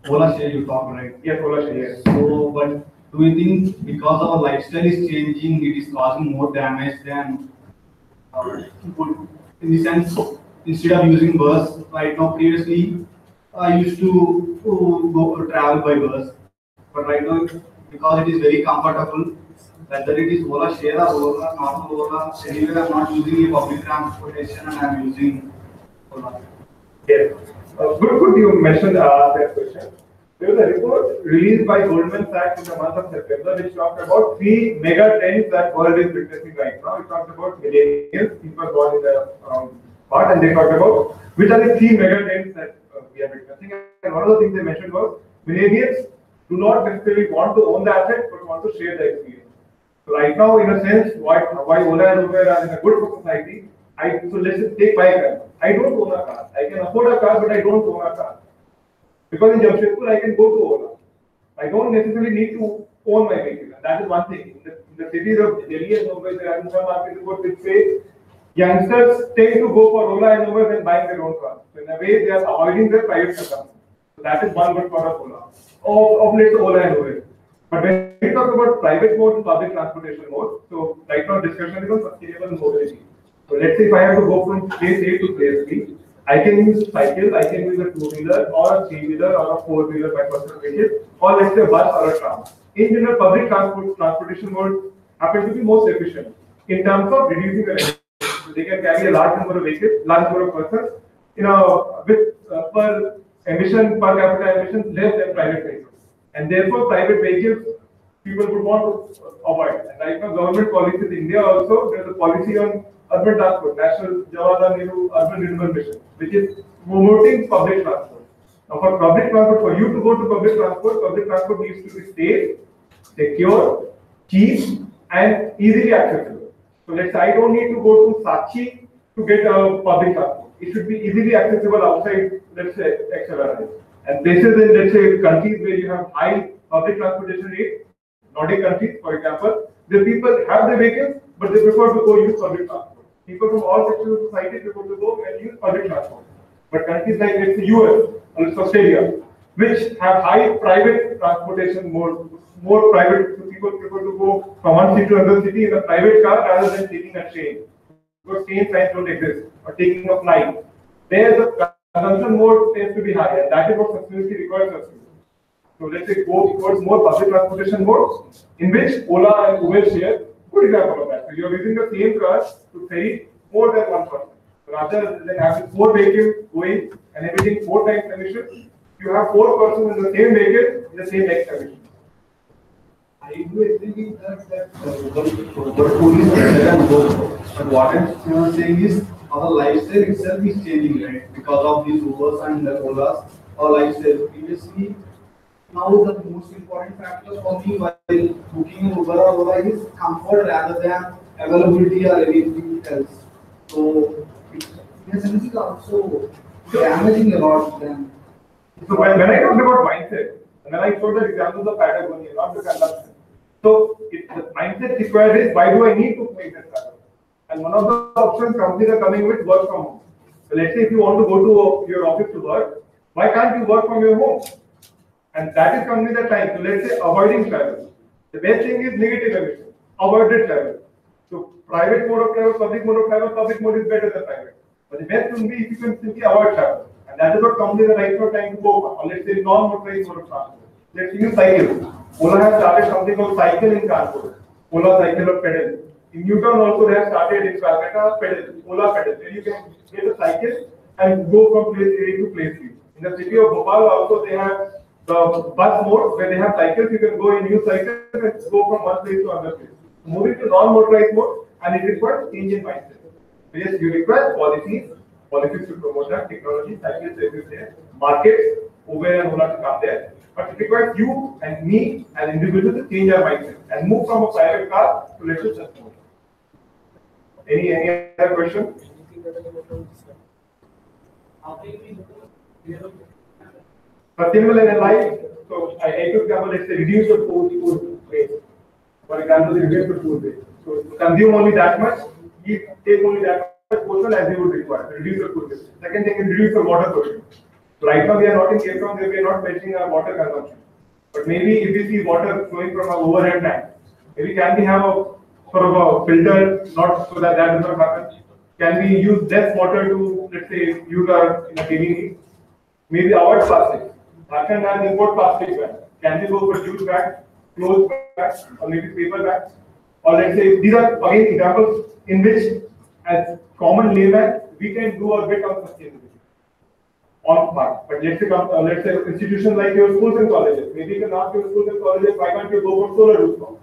Ola share you talk, right? Yes, Ola share. Yes. So, but do you think because our lifestyle is changing, it is causing more damage than good? In the sense, instead of using bus, right now, previously, I used to go travel by bus, but right now, because it is very comfortable, whether it is Ola share or Ola, not Ola, anyway, I'm not using a public transportation and I'm using Ola. Yes. Good you mentioned that question. There was a report released by Goldman Sachs in the month of September which talked about 3 mega trends that world is witnessing right now. It talked about millennials, people born in the part, and they talked about which are the 3 mega trends that we are witnessing. And one of the things they mentioned was millennials do not necessarily want to own the asset but want to share the experience. So right now, in a sense, why Ola and Uber are in a good society. So let's just take my car. I don't own a car. I can afford a car, but I don't own a car. Because in Jamshedpur, I can go to Ola. I don't necessarily need to own my vehicle. And that is one thing. In the cities of Delhi and Mumbai, there are some market reports which say youngsters tend to go for Ola and Uber than buying their own car. So in a way, they are avoiding their private consumption. So that is one good part of Ola. Of let's say Ola and Uber. But when we talk about private mode and public transportation mode, so right now discussion is on sustainable mobility. So let's say if I have to go from place A to place B, I can use cycle, I can use a two-wheeler or a three-wheeler or a four-wheeler by personal vehicle, or let's say a bus or a tram. In general, public transportation mode happen to be most efficient in terms of reducing the emissions. So they can carry a large number of vehicles, large number of persons, with per emission, per capita emissions less than private vehicles. And therefore, private vehicles people would want to avoid. And right now, government policies in India also, there's a policy on urban transport, National Jawaharlal Nehru Urban Renewal Mission, which is promoting public transport. Now, for public transport, for you to go to public transport needs to be safe, secure, cheap, and easily accessible. So let's say I don't need to go to Sachi to get a public transport. It should be easily accessible outside, let's say, XLRI. And this is in, let's say, countries where you have high public transportation rate, Nordic countries, for example, the people have the vehicles, but they prefer to go use public transport. People from all sections of society prefer to go and use public transport. But countries like, let's say, US or Australia, which have high private transportation, more private, so people prefer to go from one city to another city in a private car rather than taking a train. Because train lines don't exist, or taking a flight. There the consumption mode tends to be high, and that is what sustainability requires us to do. So let's say go towards more public transportation mode, in which Ola and Uber share. Good example of that. So you're using the same car to ferry more than one person. So rather than having 4 vehicles going and emitting 4 times emission, you have 4 persons in the same vehicle in the same X emission. I do agree with that what police and both. But what I'm saying is our lifestyle itself is changing, right? Because of these Ubers and the Olas, our lifestyle previously. Now the most important factor for me while booking an Uber or Ola is comfort rather than availability or anything else. So it's also damaging a lot then. So when I talked about mindset, and then I showed the examples of Patagonia, not the consumption. So the mindset required is, why do I need to make this travel? And one of the options companies are coming with work from home. So let's say if you want to go to your office to work, why can't you work from your home? And that is companies are trying. So let's say avoiding travel. The best thing is negative emission, avoided travel. So private mode of travel, public mode is better than private. But the best would be if you can simply avoid travel. And that is what companies are right now trying to go for. Or let's say non-motorized mode of transport. Let's use cycle. Ola has started something called cycle in Kanpur. Ola cycle or pedal. In Newtown also they have started in Calcutta pedal, Ola pedal. Where you can get a cycle and go from place A to place B. In the city of Bhopal also they have the bus mode where they have cycles. You can go and use cycles and go from one place to another place. Moving to non-motorized mode, and it requires change in mindset. So yes, you require policies to promote that technology, cycles exist there, markets, Uber and Ola to come there. But it requires you and me as individuals to change our mindset and move from a private car to let's just mode. Any other question? Sustainable and alive. So I took example, let's say reduce the food waste. For example, reduce the food waste. So consume only that much, take only that much portion as you would require. Reduce the food waste. Second thing is reduce the water pollution. So right now we are not in Cape Town, we are not measuring our water consumption. But maybe if we see water flowing from our overhead tank, maybe can we have a sort of a filter, not so that does not happen? Can we use less water to, let's say, use our daily needs? Maybe avoid plastic. Rather than import plastic bags. Can we go for jute bags, clothes bags, or maybe paper bags? Or let's say, these are again examples in which, as common layman, we can do a bit of sustainability on part. But let's say institutions like your schools and colleges, maybe you can ask your schools and colleges, why can't you go for solar rooftop?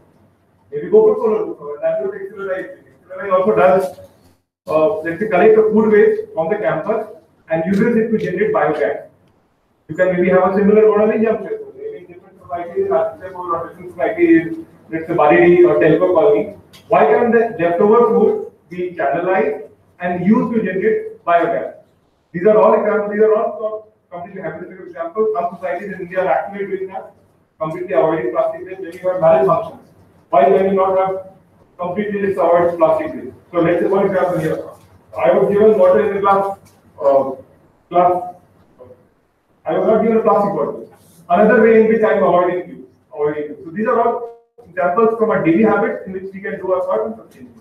Maybe go for solar rooftop. And that's what XLRI is. XLRI also does, let's say, collect the food waste from the campus and uses it to generate biogas. You can maybe have a similar model in Jamshedpur. Maybe in different societies, or different societies, let's say Baridi or Telco colony. Why can't the leftover food be channelized and used to generate biogas? These are all examples. These are all completely hypothetical examples. Some societies in India are actually doing that, completely avoiding plastic waste. When you have marriage functions, why can you not have completely avoid plastic waste? So let's say one example here. I was given water in a glass. I was not given a plastic bottle. Another way in which I am avoiding use. avoiding it. So these are all examples from our daily habits in which we can do our part in sustainability.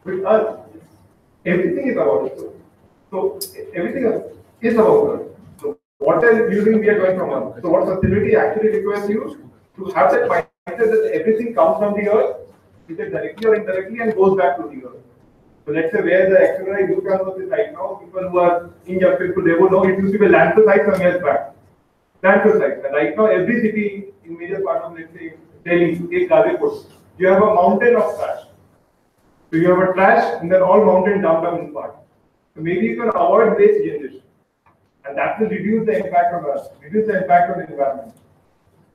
With us, everything is about us. So everything is about us. So what are using we are going from us. So what sustainability actually requires you to have that mindset that everything comes from the earth, either directly or indirectly, and goes back to the earth. So let's say where the XLRI youth campus is right now, people who are in Jamshedpur, they would know it used to be a landfill site some years back. Landfill site. And right now, every city in major part of, let's say, Delhi, take Gazipur, you have a mountain of trash. So you have a trash and then all mountain downtown part. So maybe you can avoid waste generation. And that will reduce the impact on us, reduce the impact on the environment.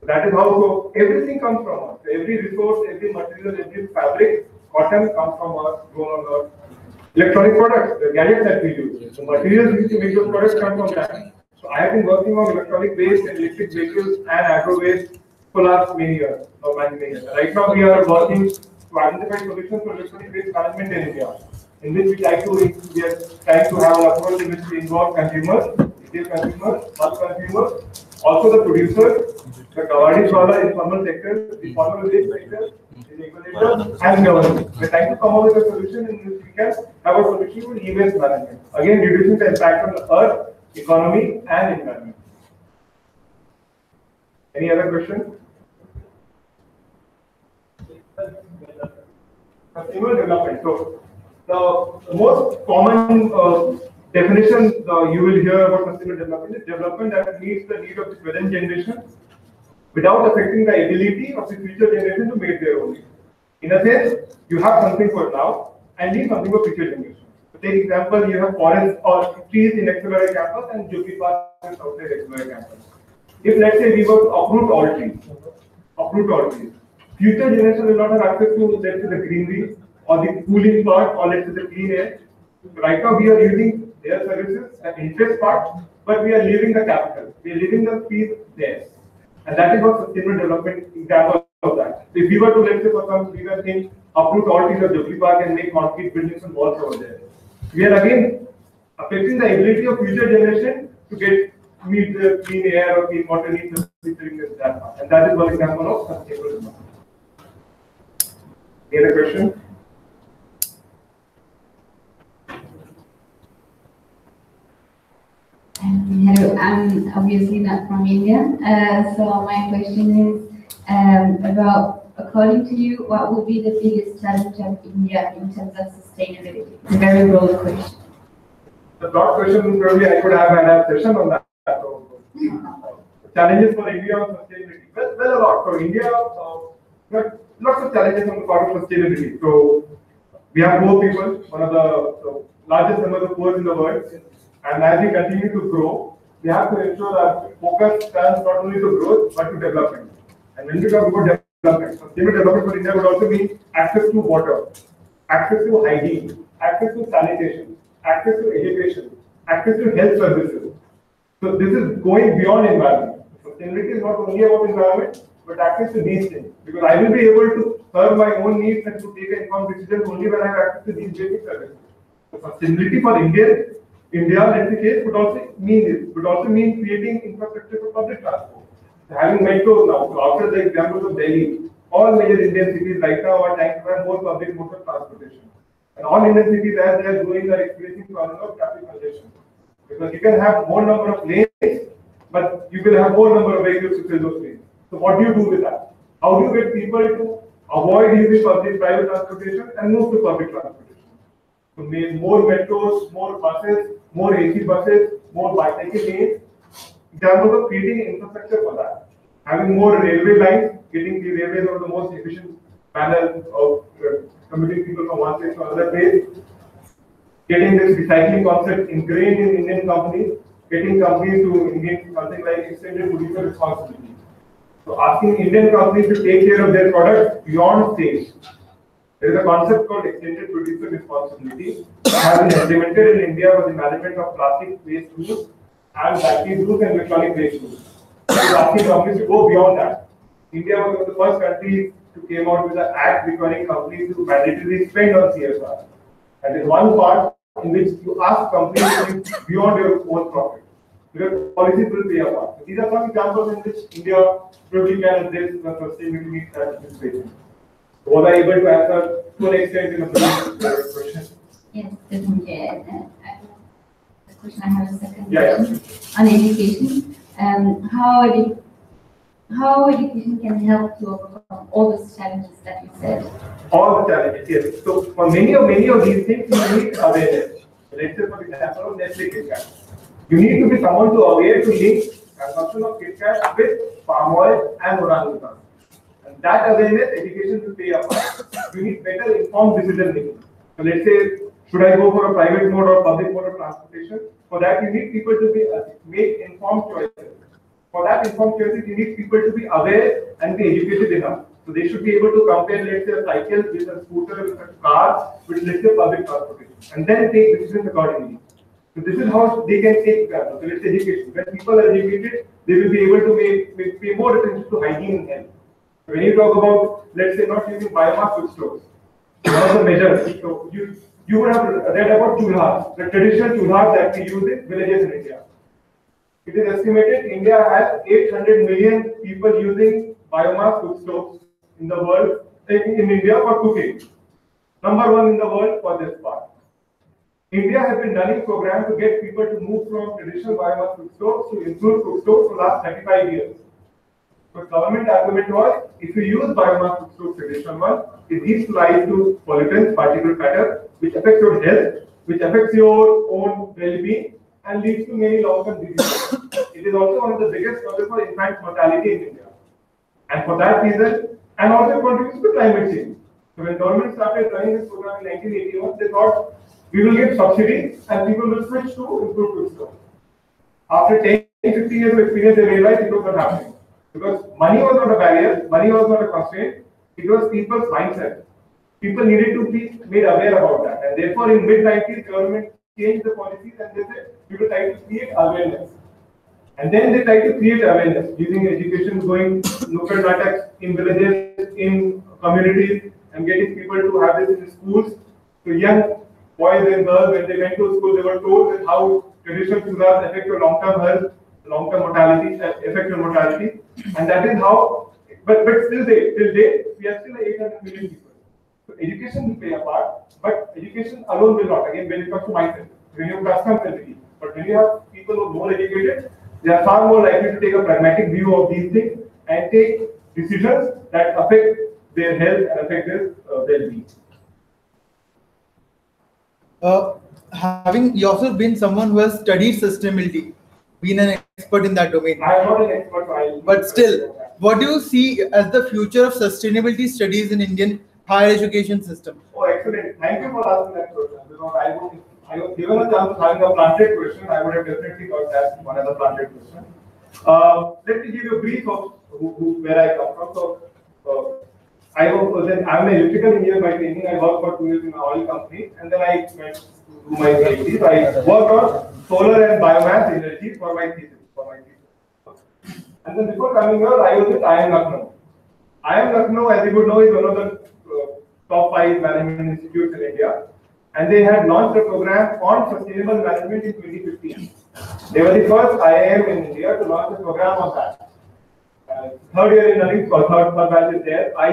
So that is how, so everything comes from us. So every resource, every material, every fabric, cotton comes from us, grown on earth. Electronic products, the gadgets that we use, the materials used to make those products come from that. So I have been working on electronic waste and electric vehicles and agro waste for last many years, or many years. Right now we are working to identify solutions for electronic waste management in India, in which we are trying to have an approach in which we involve consumers, retail consumers, bulk consumers, also the producers, the Kawadi informal sector, the formal waste sector, the regulator, and government. We are trying to come up with a solution in which we can have a solution for e-waste management. Again, reducing the impact on the earth, economy, and environment. Any other question? Sustainable development. So, the most common definition you will hear about sustainable development is development that meets the need of the present generation without affecting the ability of the future generation to make their own. In a sense, you have something for now and leave something for future generations. So take example, you have forests or trees in XLRI campus and Jupi Park is outside XLRI campus. If let's say we were to uproot all trees, future generation will not have access to, let's say, the greenery or the cooling part or let's say the clean air. Right now we are using their services and interest part, but we are leaving the capital. We are leaving the fees there. And that is what sustainable development example of that. If we were to, let's say, for some bigger thing, uproot all trees of Jubilee Park and make concrete buildings and walls over there, we are again affecting the ability of future generation to meet the clean air or clean water needs of that part. And that is one example of sustainable development. Any other question? Hello, I'm obviously not from India, so my question is about, according to you, what would be the biggest challenge of India in terms of sustainability? It's a very broad question. The broad question, probably I could have had a session on that. Challenges for India on sustainability. Well, a lot. For India, lots of challenges on the part of sustainability. So we have poor people, one of the largest numbers of poor in the world. And as we continue to grow, we have to ensure that focus turns not only to growth but to development. And when we talk about development, sustainable development for India would also mean access to water, access to hygiene, access to sanitation, access to education, access to health services. So this is going beyond environment. Sustainability is not only about environment, but access to these things. Because I will be able to serve my own needs and to take an informed decision only when I have access to these basic services. So sustainability for India, let's say, would also mean this. Would also mean creating infrastructure for public transport. So having metros now. So after the examples of Delhi, all major Indian cities right now are trying to have more public mode of transportation. And all Indian cities, as they are growing, are experiencing problems of traffic congestion. Because you can have more number of lanes, but you will have more number of vehicles to fill those lanes. So what do you do with that? How do you get people to avoid using private transportation and move to public transportation? So more metros, more buses, more AC buses, more bicycle lanes. Examples of creating infrastructure for that. Having more railway lines, getting the railways are the most efficient manner of commuting people from one place to another place. Getting this recycling concept ingrained in Indian companies, getting companies to engage in something like extended producer responsibility. So asking Indian companies to take care of their products beyond stage. There is a concept called extended producer responsibility that has been implemented in India for the management of plastic waste rules and battery rules and electronic waste rules. So asking companies to go beyond that. India was one of the first countries to came out with an act requiring companies to mandatorily spend on CSR. And in one part, in which you ask companies to think beyond your own profit. Because policies will play a part. So these are some examples in which India probably can address the sustainability administration. Was I able to answer to an extent in a brief question? Yes, definitely. The question I have a second Yeah, question on education. How education can help to overcome all those challenges that you said? All the challenges, yes. So for many of these things, you need awareness. Let's say, for example, Nestle KitKat. You need to be someone to aware to link consumption of KitKat with palm oil and orangutan. And that awareness, education will play a part. You need better informed decision making. So let's say, should I go for a private mode or public mode of transportation? For that, you need people to be make informed choices. For that informed choices, you need people to be aware and be educated enough. So they should be able to compare, let's say, a cycle with a scooter, with a car, with, let's say, public transportation, and then take decisions accordingly. So this is how they can take examples. So let's say education. When people are educated, they will be able to pay more attention to hygiene and health. So when you talk about, let's say, not using biomass food stores, one of the measures. So you would have read about chulhas, the traditional chulhas that we use in villages in India. It is estimated India has 800 million people using biomass food stoves in the world, in India for cooking. Number one in the world for this part. India has been running programs to get people to move from traditional biomass food stoves to improved cook stoves for the last 35 years. The government argument was, if you use biomass food stove, traditional one, it gives rise to pollutants, particulate matter, which affects your health, which affects your own well-being, and leads to many long-term diseases. It is also one of the biggest causes for infant mortality in India. And for that reason, and also contributes to climate change. So when government started running this program in 1981, they thought we will give subsidies and people will switch to improved food stove. After 10, 15 years of experience, they realized it was not happening. Because money was not a barrier, money was not a constraint, it was people's mindset. People needed to be made aware about that. And therefore, in mid-90s, government changed the policies and they said, we will try to create awareness. And then they try to create awareness using education, going local nataks in villages, in communities, and getting people to have this in schools. So young boys and girls, when they went to school, they were told that how traditional chulhas affect your long-term health, long-term mortality, affect your mortality. And that is how, but till date, we are still 800 million people. So education will play a part, but education alone will not. Again, when it comes to mindset, when you have custom sensitivity, but when you have people who are more educated, they are far more likely to take a pragmatic view of these things and take decisions that affect their health and affect their well-being. Having yourself been someone who has studied sustainability, been an expert in that domain. I am not an expert, but still, what do you see as the future of sustainability studies in Indian higher education system? Oh, excellent. Thank you for asking that question. Because I was given a chance of having a planted question, I would have definitely got that one as a planted question. Let me give you a brief of where I come from. So, I'm an electrical engineer by training. I worked for 2 years in an oil company, and then I went to do my PhD. So I worked on solar and biomass energy for my thesis. And then before coming here, I was with IIM Lucknow. IIM Lucknow, as you would know, is one of the top 5 management institutes in India. And they had launched a program on sustainable management in 2015. They were the first IIM in India to launch a program on that. Third year in learning, third batch is there. I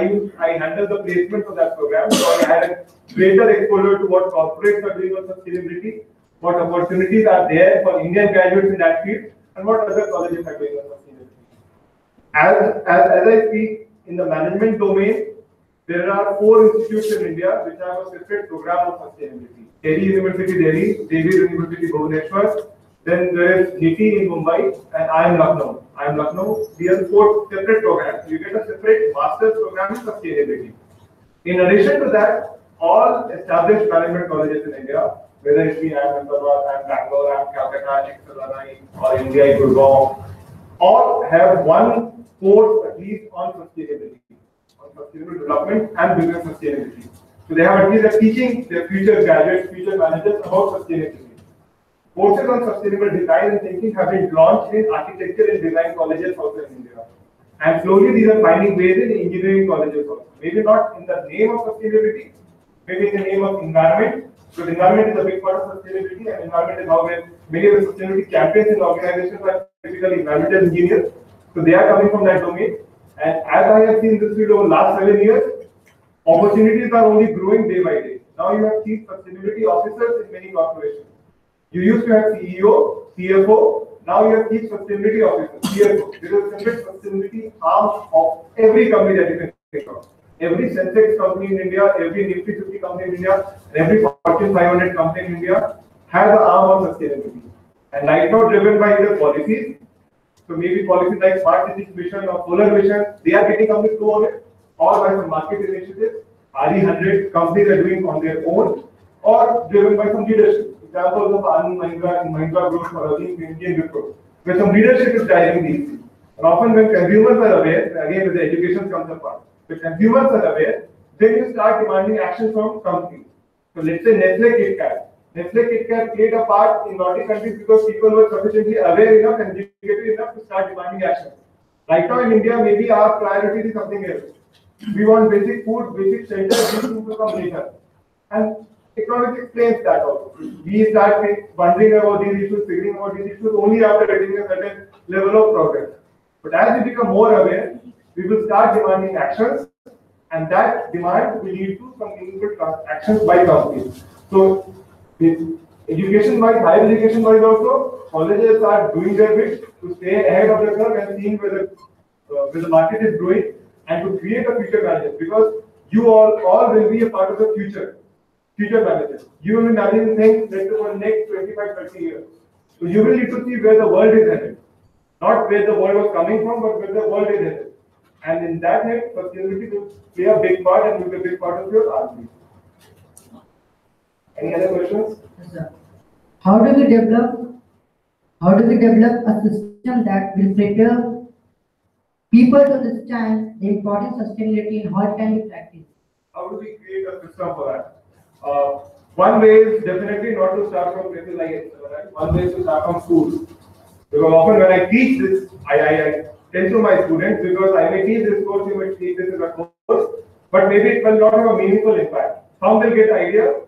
handled the placement of that program, so I had a greater exposure to what corporates are doing on sustainability, what opportunities are there for Indian graduates in that field, and what other colleges are doing on sustainability. As I speak, in the management domain, there are 4 institutes in India which have a separate program on sustainability. Delhi University, Delhi, Devi University, Bhubaneswar. Then there is NITI in Mumbai, and IIM Lucknow. IIM Lucknow, we have 4 separate programs. You get a separate master's program in sustainability. In addition to that, all established management colleges in India, whether it be IIM Ahmedabad, IIM Bangalore, IIM Calcutta, XLRI, or India, Gurgaon, all have one course at least on sustainability, on sustainable development and business sustainability. So they have at least a teaching their future graduates, future managers about sustainability. Courses on sustainable design and thinking have been launched in architecture and design colleges also in India. And slowly these are finding ways in engineering colleges also. Maybe not in the name of sustainability, maybe in the name of environment, So the environment is a big part of sustainability, and environment is how many of the sustainability champions in organizations are typically environmental engineers. So they are coming from that domain. And as I have seen this field over the last 7 years, opportunities are only growing day by day. Now you have chief sustainability officers in many corporations. You used to have CEO, CFO, now you have chief sustainability officer, CFO. There is a separate sustainability arm of every company that you can think of. Every Sensex company in India, every Nifty 50 company in India, and every Fortune 500 company in India has an arm on sustainability. And right now driven by either policies, so maybe policies like Smart Cities Mission or Solar Mission, they are getting companies to own it, or by some market initiatives, RE100 companies are doing on their own, or driven by some leadership. Examples of Mahindra Group or Indian Group, where some leadership is driving these things. And often when consumers are aware, again with the education comes apart, when consumers are aware, then you start demanding action from companies. So let's say Nestle KitKat. Nestle KitKat played a part in Nordic countries because people were sufficiently aware enough and educated enough to start demanding action. Right now in India, maybe our priority is something else. We want basic food, basic shelter, these things to come later. And economics explains that also. We start wondering about these issues, figuring out these issues only after reaching a certain level of progress. But as we become more aware, we will start demanding actions, and that demand will lead to some meaningful actions by companies. So, education-wise, higher education-wise also, colleges are doing their bit to stay ahead of the curve and seeing where the market is growing and to create a future management, because you all will be a part of the future management. You will be managing things, let's say, for the next 25-30 years. So you will need to see where the world is headed. Not where the world was coming from, but where the world is headed. And in that way, sustainability will play a big part and will be a big part of your R&D. Any other questions? Yes, sir. How do we develop a system that will prepare people to understand the importance of sustainability and how it can be practiced? How do we create a system for that? One way is definitely not to start from places like XLRI. One way is to start from schools. Because often when I teach this, I tell to my students, because I may teach this course, you may teach this as a course, but maybe it will not have a meaningful impact. Some will get idea,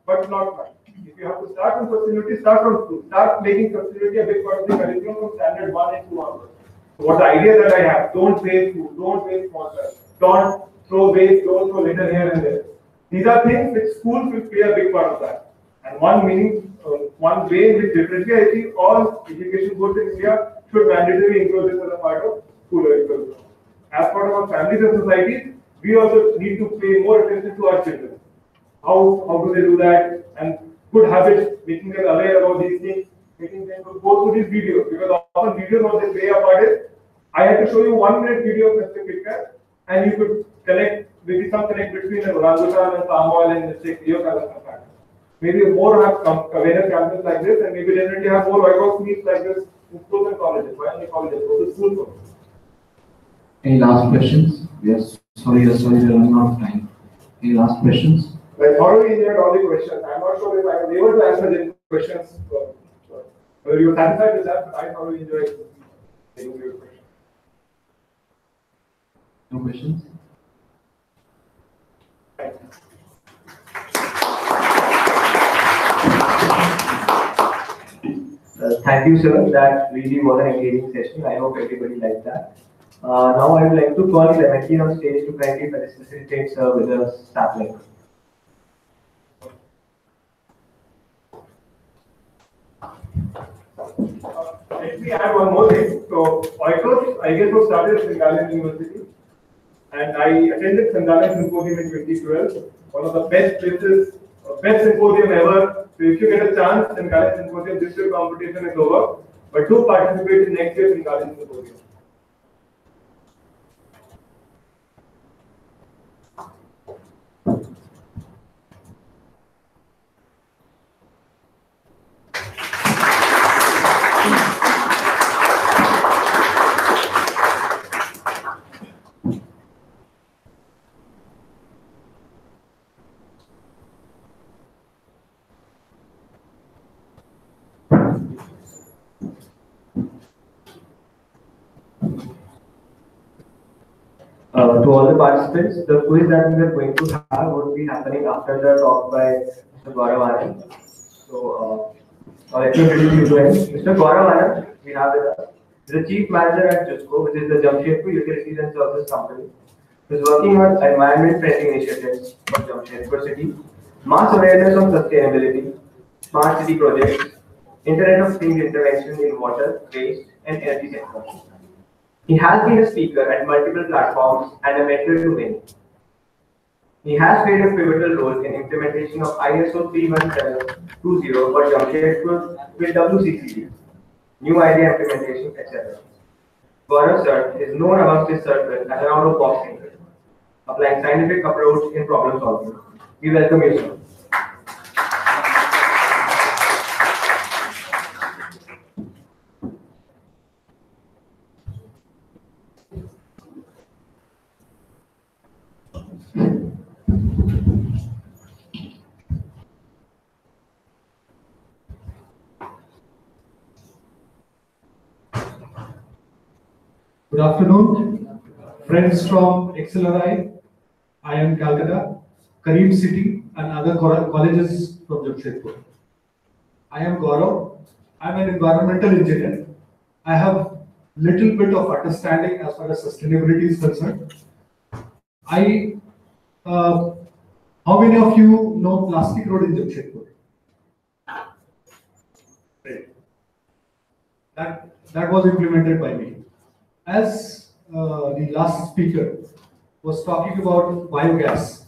but not much. If you have to start from sustainability, start from school. Start making sustainability a big part of the curriculum from standard 1 and 2 onwards. So what the idea that I have, don't waste food, don't waste water, don't throw waste, don't throw litter here and there. These are things which schools will play a big part of that. And one way in which differently I see all education boards in India should mandatorily include this as a part of school curriculum. As part of our families and societies, we also need to pay more attention to our children. How do they do that? And good habits, making them aware about these things, making them to go through these videos. Because often videos what they play a part is, I had to show you 1 minute video of Mr. KitKat, and you could connect, maybe some connect between orangutan and palm oil and Mr. Cleo color. Maybe more have awareness campaigns like this, and maybe definitely have more oikos meets like this in schools and colleges. Why only colleges? Go to schools first. Any last questions? Yes. Sorry, we're running out of time. Any last questions? I thoroughly enjoyed all the questions. I'm not sure if I was able to answer the questions. Whether you were satisfied with that, but I thoroughly enjoyed taking your questions. No questions? Thank you, sir. That really was an engaging session. I hope everybody liked that. Now I would like to call Clementine on stage to kindly facilitate sir with a sapling. Let me add one more thing. So, oikos, I guess, was started at Singalian University, and I attended Singalian Symposium in 2012. One of the best places, best symposium ever. So, if you get a chance, Singalian Symposium, this year competition is over, but do participate in next year's Singalian Symposium. To all the participants, the quiz that we are going to have would be happening after the talk by Mr. Gaurav Anand. So, let me introduce you to him. Mr. Gaurav Anand, we have with us. He's the Chief Manager at JUSCO, which is the Jamshedpur Utilities and Services Company. He's working on environment-friendly initiatives for Jamshedpur city, mass awareness on sustainability, smart city projects, Internet of Things intervention in water, waste, and energy sector. He has been a speaker at multiple platforms and a mentor to many. He has played a pivotal role in implementation of ISO 31720 for Jamshedpur with WCCD, new idea implementation, etc. Gaurav sir is known amongst his circle as an out-of-box thinker, applying scientific approach in problem solving. We welcome you, sir. Good afternoon, friends from XLRI, IIM Calcutta, Kareem City, and other colleges from Jamshedpur. I am Gaurav. I am an environmental engineer. I have little bit of understanding as far as sustainability is concerned. How many of you know Plastic Road in Jamshedpur? Right. That was implemented by me. As the last speaker was talking about biogas.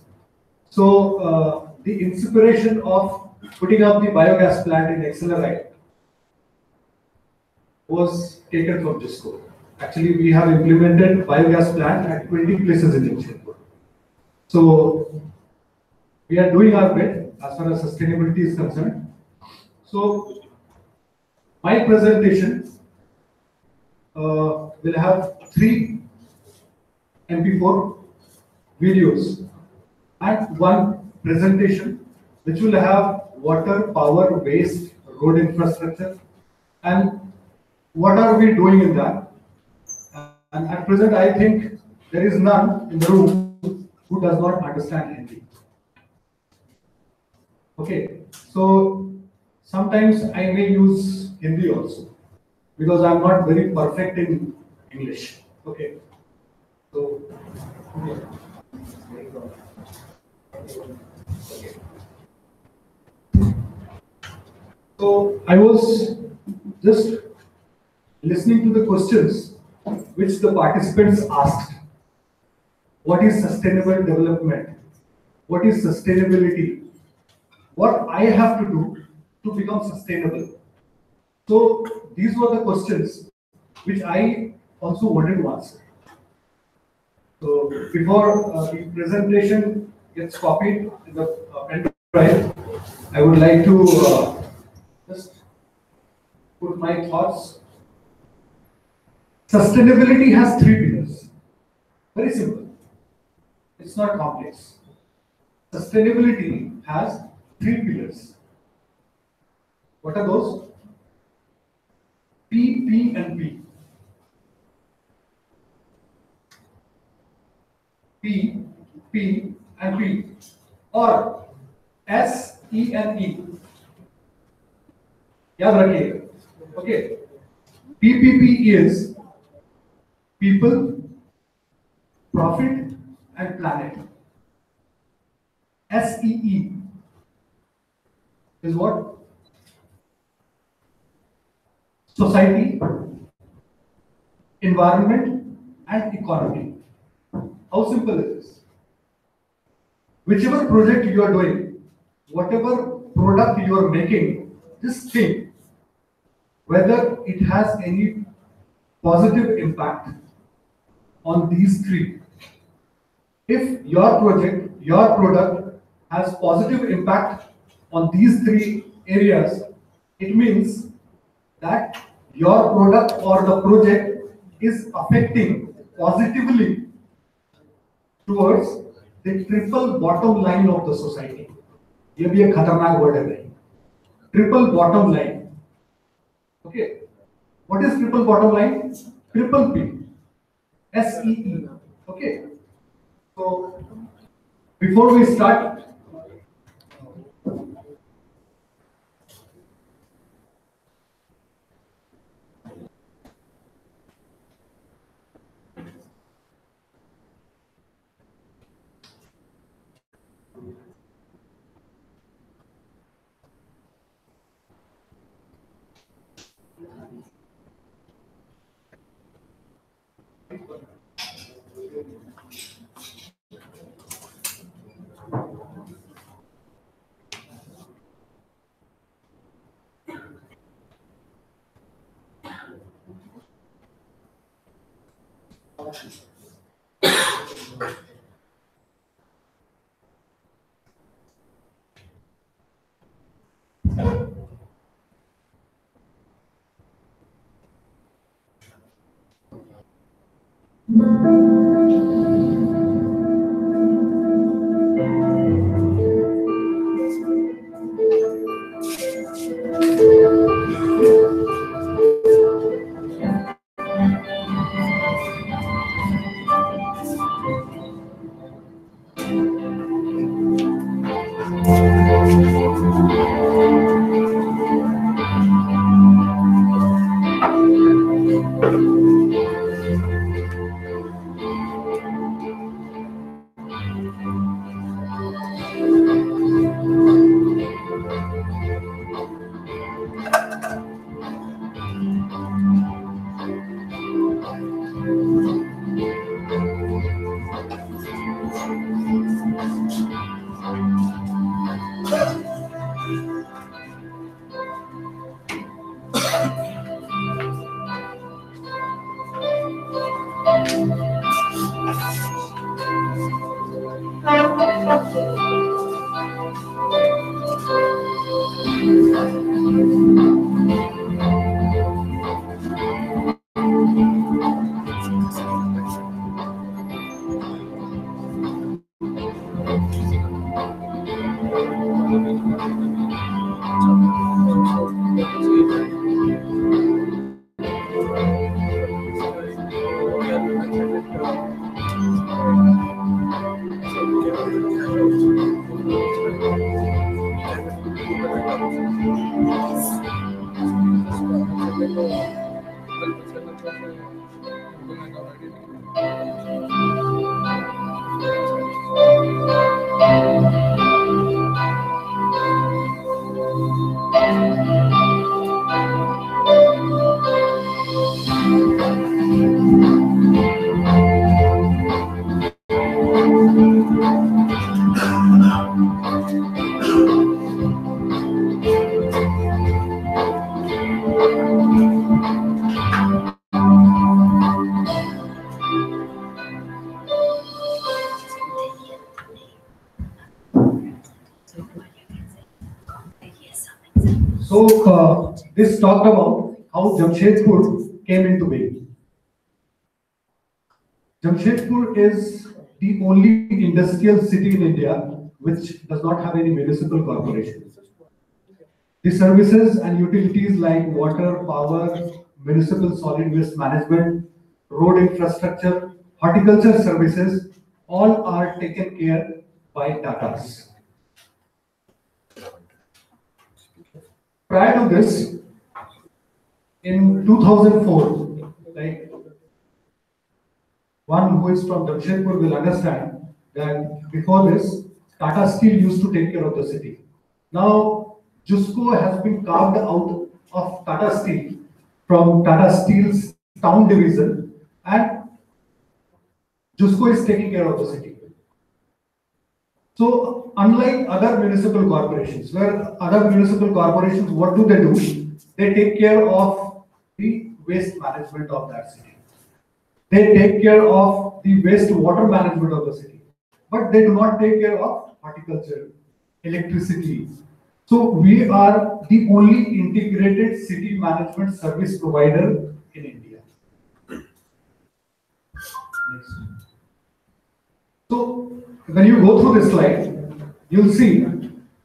So the inspiration of putting up the biogas plant in XLRI was taken from JUSCO. Actually, we have implemented biogas plant at 20 places in Jamshedpur. So we are doing our bit as far as sustainability is concerned. So my presentation will have 3 MP4 videos and 1 presentation which will have water, power, waste, road infrastructure, and what are we doing in that. And at present, I think there is none in the room who does not understand Hindi. Okay, so sometimes I may use Hindi also because I'm not very perfect in English. Okay, so okay. So I was just listening to the questions which the participants asked. What is sustainable development? What is sustainability? What I have to do to become sustainable? So these were the questions which I also wanted to answer. So before the presentation gets copied in the pen drive, I would like to just put my thoughts. Sustainability has 3 pillars. Very simple. It's not complex. Sustainability has 3 pillars. What are those? P, P, and P. P, P, and P. Or S, E, and E. याद रखिएगा. Okay. PPP is people, profit, and planet. SEE is what? Society, environment, and economy. How simple is this? Whichever project you are doing, whatever product you are making, just think whether it has any positive impact on these 3. If your project, your product has positive impact on these 3 areas, it means that your product or the project is affecting positively towards the triple bottom line of the society. ये भी एक खतरनाक word है नहीं. Triple bottom line. Okay. What is triple bottom line? Triple P. SEE. Okay. So before we start, So this talked about how Jamshedpur came into being. Jamshedpur is the only industrial city in India which does not have any municipal corporation. The services and utilities like water, power, municipal solid waste management, road infrastructure, horticulture services, all are taken care by Tatas. Prior to this, in 2004, like one who is from Jamshedpur will understand that before this, Tata Steel used to take care of the city. Now, JUSCO has been carved out of Tata Steel from Tata Steel's town division, and JUSCO is taking care of the city. So, unlike other municipal corporations, where other municipal corporations, what do? They take care of the waste management of that city. They take care of the waste water management of the city, but they do not take care of horticulture, electricity. So we are the only integrated city management service provider in India. Next. So when you go through this slide, you'll see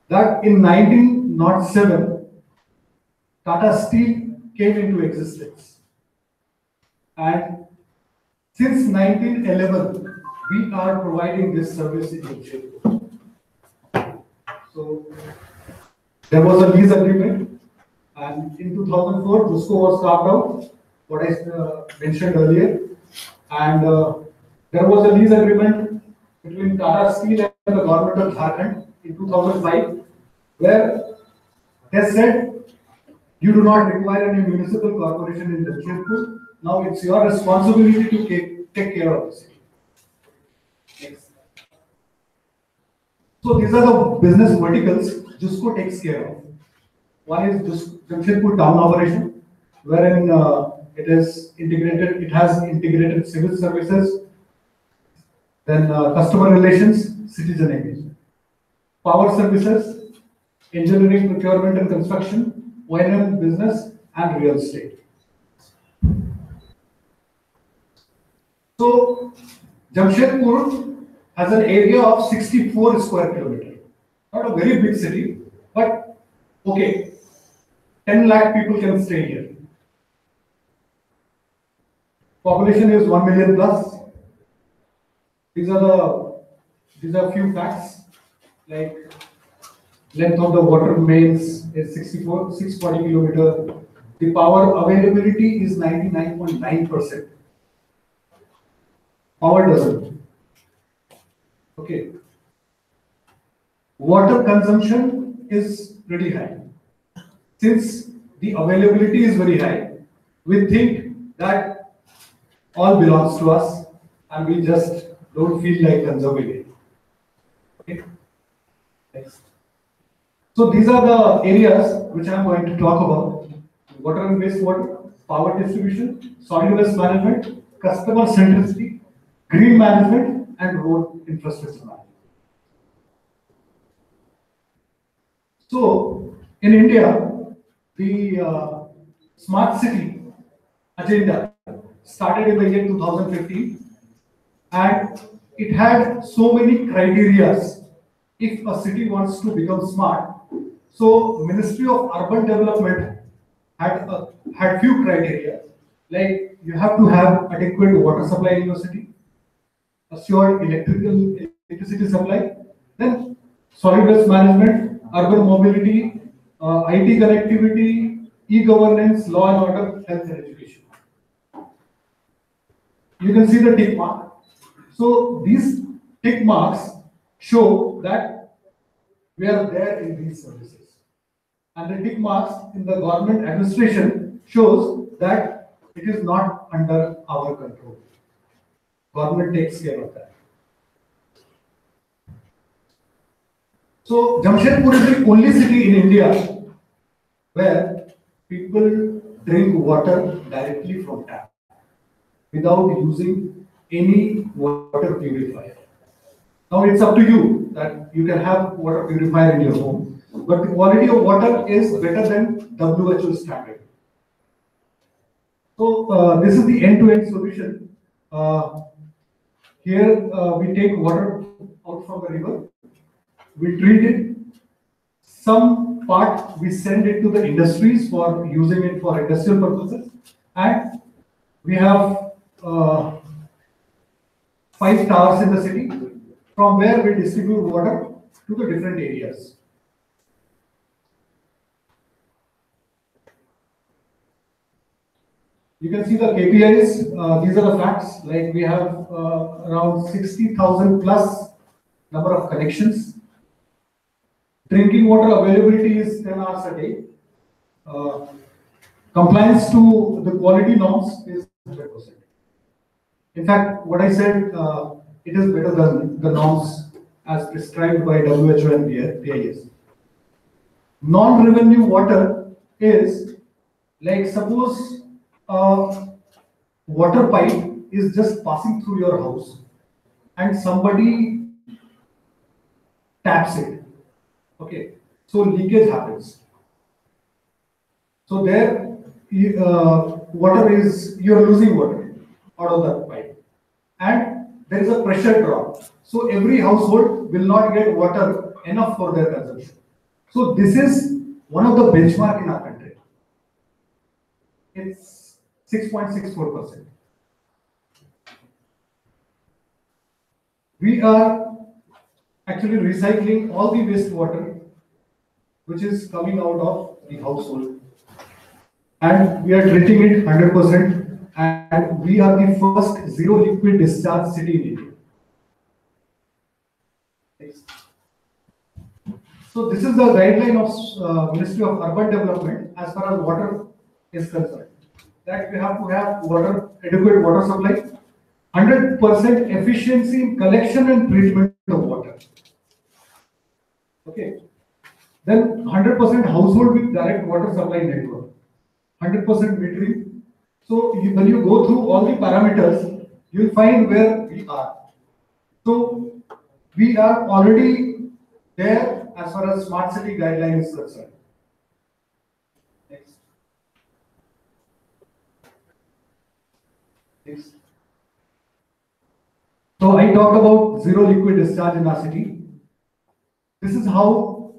that in 1907, Tata Steel came into existence. And since 1911, we are providing this service in Jamshedpur. So there was a lease agreement, and in 2004, JUSCO was carved out, what I mentioned earlier, and there was a lease agreement between Tata Steel and the government of Jharkhand in 2005, where they said, you do not require any municipal corporation in Jamshedpur. Now it's your responsibility to take care of the city. Next. So these are the business verticals JUSCO takes care of. One is Jamshedpur town operation, wherein it is integrated. It has integrated civil services, then customer relations, citizen engagement, power services, engineering, procurement and construction, O&M business, and real estate. So, Jamshedpur has an area of 64 square kilometers. Not a very big city, but okay, 10 lakh people can stay here. Population is 1 million plus. These are few facts, like length of the water mains is 640 kilometer. The power availability is 99.9%. Power doesn't. Okay. Water consumption is pretty high. Since the availability is very high, we think that all belongs to us and we just don't feel like conserving it. Okay. Next. So these are the areas which I am going to talk about: water and wastewater, power distribution, solid waste management, customer centricity, green management, and road infrastructure management. So in India, the smart city agenda started in the year 2015, and it had so many criteria. If a city wants to become smart, so Ministry of Urban Development had few criteria, like you have to have adequate water supply in your city, assured electricity supply, then solid waste management, urban mobility, IT connectivity, e-governance, law and order, health and education. You can see the tick mark. So these tick marks show that we are there in these services. And the tick marks in the government administration shows that it is not under our control. Government takes care of that. So Jamshedpur is the only city in India where people drink water directly from tap without using any water purifier. Now it's up to you that you can have water purifier in your home, but the quality of water is better than WHO standard. So this is the end-to-end solution. Here we take water out from the river, we treat it. Some part we send it to the industries for using it for industrial purposes, and we have 5 towers in the city from where we distribute water to the different areas. You can see the KPIs. These are the facts. Like we have around 60,000 plus number of connections. Drinking water availability is 10 hours a day. Compliance to the quality norms is 100%. In fact, what I said, it is better than the norms as prescribed by WHO and PIS. Non-revenue water is like, suppose a water pipe is just passing through your house and somebody taps it. Okay, so leakage happens. So there, water is, you are losing water out of that pipe, and there is a pressure drop. So every household will not get water enough for their consumption. So this is one of the benchmark in our country. It's 6.64%. We are actually recycling all the wastewater which is coming out of the household, and we are treating it 100%, and we are the first zero liquid discharge city in India. So this is the guideline of Ministry of Urban Development as far as water is concerned, that we have to have water, adequate water supply, 100% efficiency in collection and treatment of water. Okay. Then 100% household with direct water supply network, 100% metering, So when you go through all the parameters, you'll find where we are. So we are already there as far as smart city guideline is concerned. Next. Next. So I talked about zero liquid discharge in our city. This is how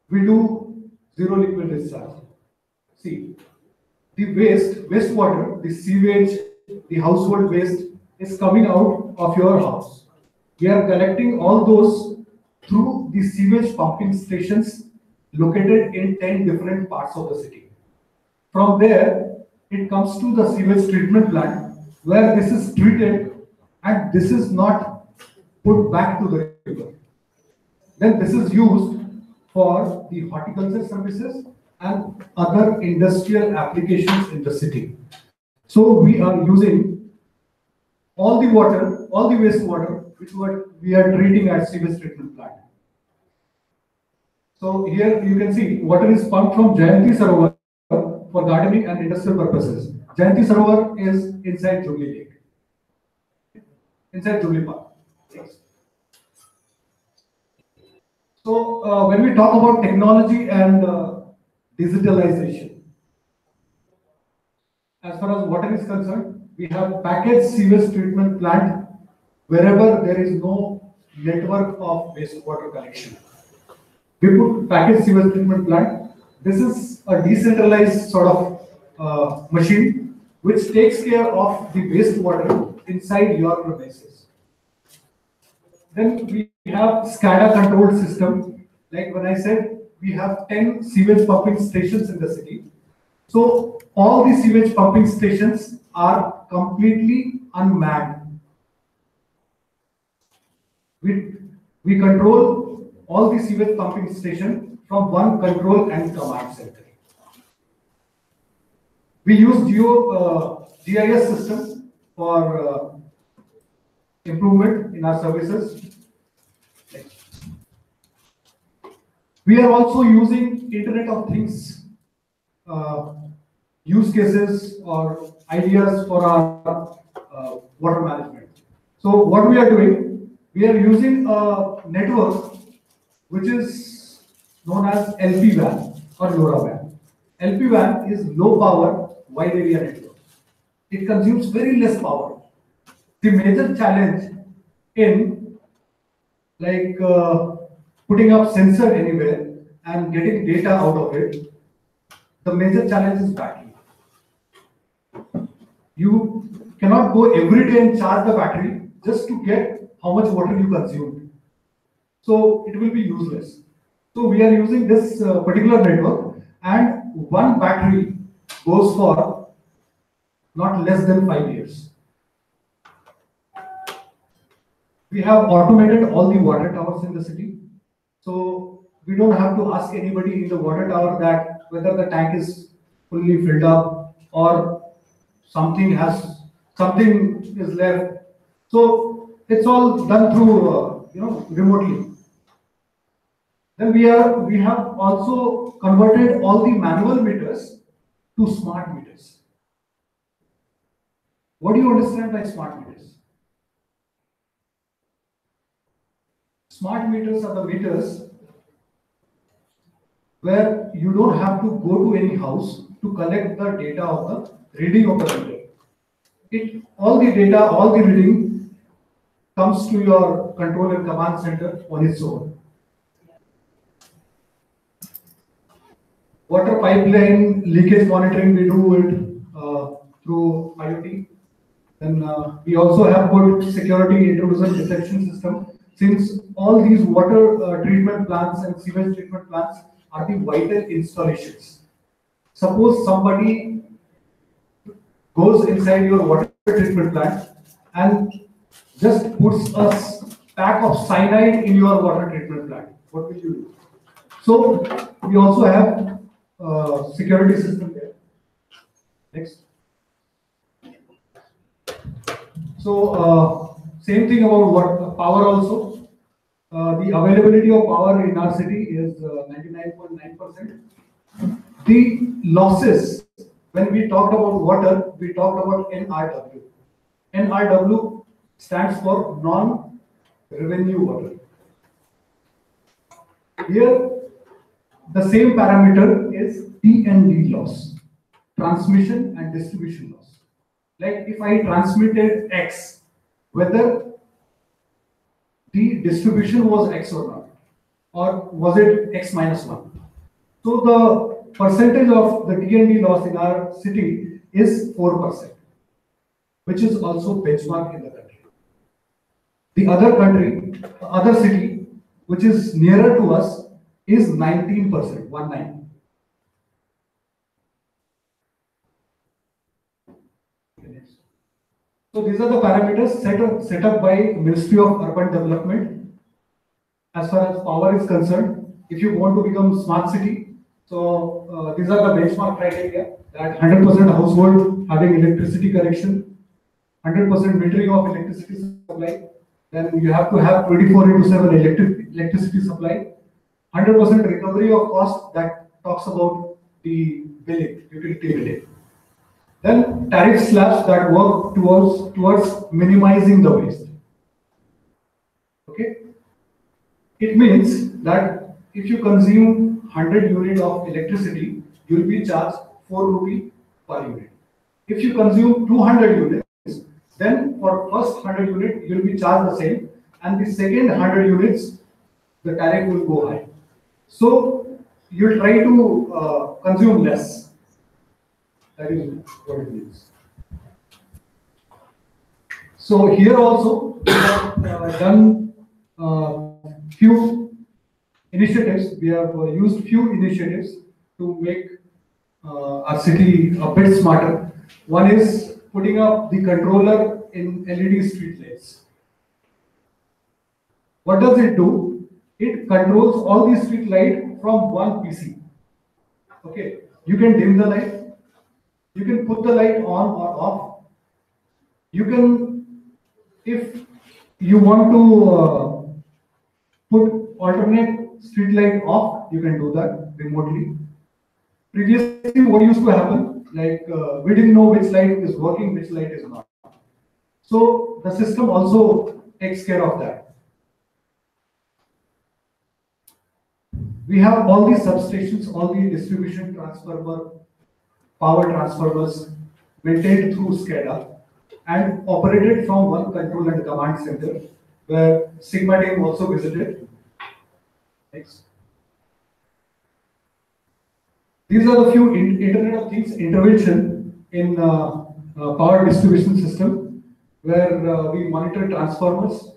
we do zero liquid discharge. See, the wastewater, the sewage, the household waste is coming out of your house. We are collecting all those through the sewage pumping stations located in 10 different parts of the city. From there, it comes to the sewage treatment plant where this is treated and this is not put back to the river. Then this is used for the horticulture services and other industrial applications in the city. So we are using all the water, all the wastewater, which we are treating at sewage treatment plant. So here you can see water is pumped from Jayanti Sarovar for gardening and industrial purposes. Jayanti Sarovar is inside Jubilee Lake, inside Jubilee Park. Yes. So when we talk about technology and digitalization, as far as water is concerned, we have packaged sewage treatment plant wherever there is no network of wastewater collection. We put packaged sewage treatment plant. This is a decentralized sort of machine which takes care of the wastewater inside your premises. Then we have SCADA controlled system. Like when I said, we have 10 sewage pumping stations in the city. So all the sewage pumping stations are completely unmanned. We control all the sewage pumping station from one control and command center. We use GIS system for improvement in our services. We are also using Internet of Things use cases or ideas for our water management. So what we are doing, we are using a network which is known as LPWAN or LoRaWAN. LPWAN is low power wide area network. It consumes very less power. The major challenge in like putting up sensor anywhere and getting data out of it, the major challenge is battery. You cannot go every day and charge the battery just to get how much water you consumed. So it will be useless. So we are using this particular network, and one battery goes for not less than 5 years. We have automated all the water towers in the city. So we don't have to ask anybody in the water tower that whether the tank is fully filled up or something is left. So it's all done through remotely. Then we have also converted all the manual meters to smart meters. What do you understand by smart meters? Smart meters are the meters where you don't have to go to any house to collect the data of the reading of the meter. All the data, all the reading comes to your control and command center on its own. Water pipeline leakage monitoring, we do it through IoT. Then we also have put security intrusion detection system. Since all these water treatment plants and sewage treatment plants are the vital installations. Suppose somebody goes inside your water treatment plant and just puts a pack of cyanide in your water treatment plant. What will you do? So we also have security system there. Next. So same thing about what power also. The availability of power in our city is 99.9%. The losses when we talked about water, we talked about NRW. NRW stands for non-revenue water. Here, the same parameter is T&D loss, transmission and distribution loss. Like if I transmitted X, whether the distribution was X or not, or was it X minus 1. So the percentage of the T&D loss in our city is 4%, which is also benchmark in the country. The other city, which is nearer to us, is 19%, 19. So these are the parameters set up by Ministry of Urban Development. As far as power is concerned, if you want to become smart city, so these are the benchmark criteria, that 100% household having electricity connection, 100% metering of electricity supply, then you have to have 24/7 electricity supply, 100% recovery of cost, that talks about the billing, utility billing. Then tariff slabs that work towards minimizing the waste. Okay? It means that if you consume 100 units of electricity, you will be charged 4 rupee per unit. If you consume 200 units, then for first 100 units, you will be charged the same, and the second 100 units, the tariff will go high. So you try to consume less. That is what it means. So here also we have done few initiatives. We have used few initiatives to make our city a bit smarter. One is putting up the controller in LED street lights. What does it do? It controls all the street light from one PC. Okay, you can dim the light. You can put the light on or off. You can, if you want to put alternate street light off, you can do that remotely. Previously, what used to happen, like we didn't know which light is working, which light is not. So the system also takes care of that. We have all these substations, all the distribution transformer, power transformers maintained through SCADA and operated from one control and command center, where Sigma team also visited. Next. These are the few Internet of Things intervention in power distribution system, where we monitor transformers,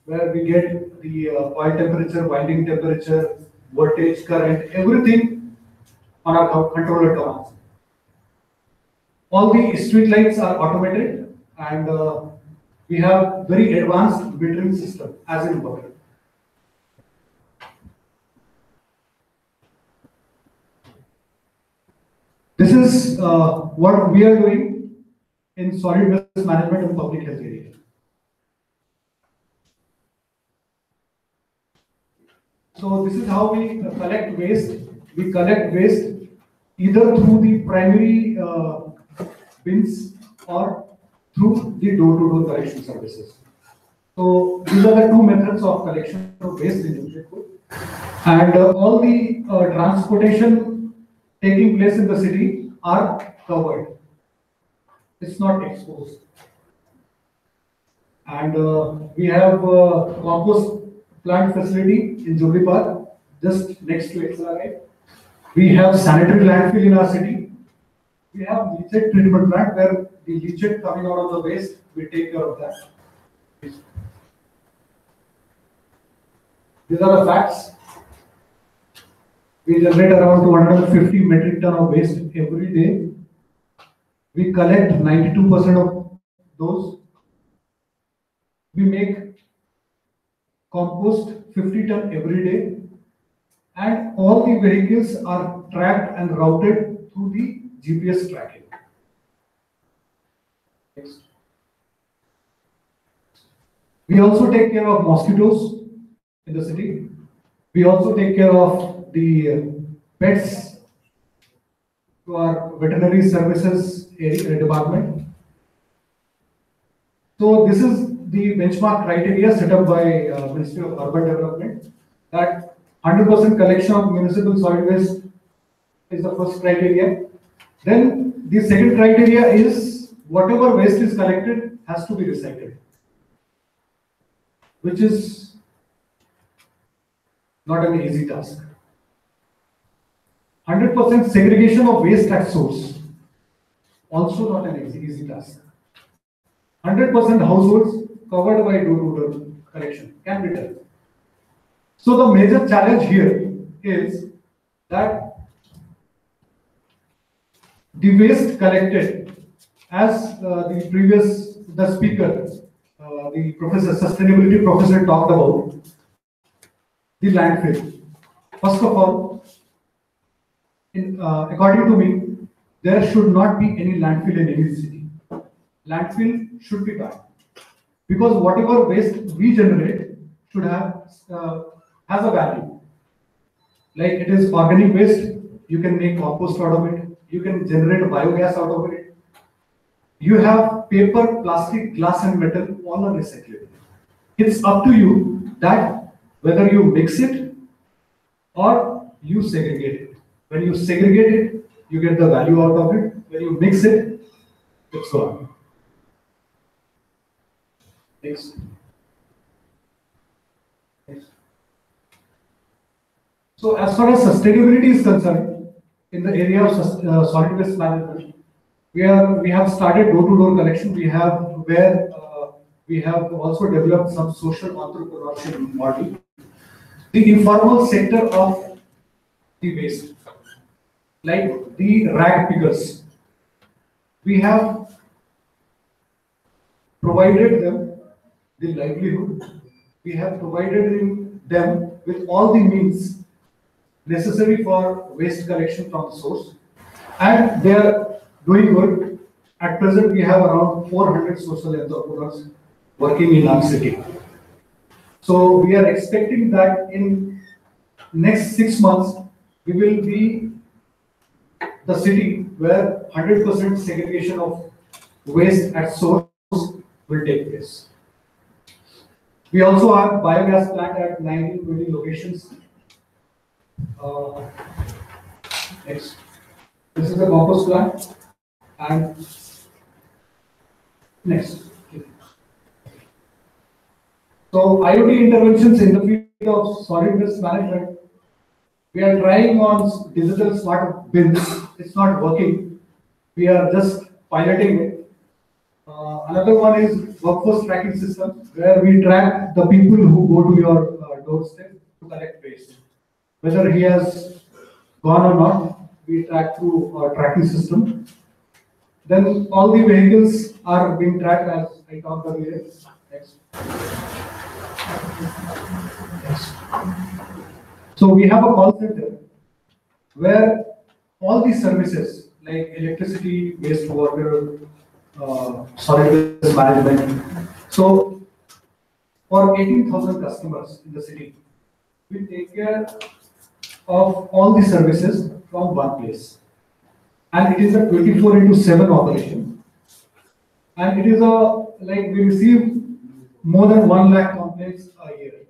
where we get the oil temperature, winding temperature, voltage, current, everything on our controller command. All the street lights are automated, and we have very advanced metering system as in water. This is what we are doing in solid waste management and public health area. So this is how we collect waste. We collect waste either through the primary bins or through the door-to-door collection services. So these are the two methods of collection of waste in Jamshedpur. And all the transportation taking place in the city are covered. It's not exposed. And we have a compost plant facility in Jubilee Park, just next to XLRI. We have sanitary landfill in our city. We have leachate treatment plant where the leachate coming out of the waste, we take care of that. These are the facts. We generate around 250 metric ton of waste every day. We collect 92% of those. We make compost 50 ton every day. And all the vehicles are tracked and routed through the GPS tracking. Next. We also take care of mosquitoes in the city. We also take care of the pets. to our veterinary services department. So this is the benchmark criteria set up by Ministry of Urban Development, that 100% collection of municipal solid waste is the first criteria. Then the second criteria is whatever waste is collected has to be recycled, which is not an easy task. 100% segregation of waste at source, also not an easy task. 100% households covered by door-to-door collection can be done. So the major challenge here is that the waste collected, as the speaker, the sustainability professor talked about, the landfill. First of all, according to me, there should not be any landfill in any city. Landfill should be banned, because whatever waste we generate should have has a value. Like it is organic waste, you can make compost out of it, you can generate biogas out of it. You have paper, plastic, glass, and metal, all are recyclable. It's up to you that whether you mix it or you segregate it. When you segregate it, you get the value out of it. When you mix it, it's gone. Next. Next. So as far as sustainability is concerned, in the area of solid waste management, we have started door-to-door collection. We have also developed some social entrepreneurship model. The informal sector of the waste, like the rag pickers, we have provided them the livelihood. We have provided them with all the means necessary for waste collection from the source, and they are doing good. At present, we have around 400 social entrepreneurs working in our city. So we are expecting that in next 6 months, we will be the city where 100% segregation of waste at source will take place. We also have biogas plant at 19-20 locations. Next. This is the compost plant. And next. So IoT interventions in the field of solid waste management. We are trying on digital smart bins. It's not working. We are just piloting it. Another one is workforce tracking system, where we track the people who go to your doorstep to collect waste. Whether he has gone or not, we track through our tracking system. Then all the vehicles are being tracked, as I talked earlier. Next. Next. So we have a call center where all these services like electricity, wastewater, solid waste management. So for 18,000 customers in the city, we take care of all the services from one place. And it is a 24/7 operation. And it is we receive more than 1 lakh complaints a year.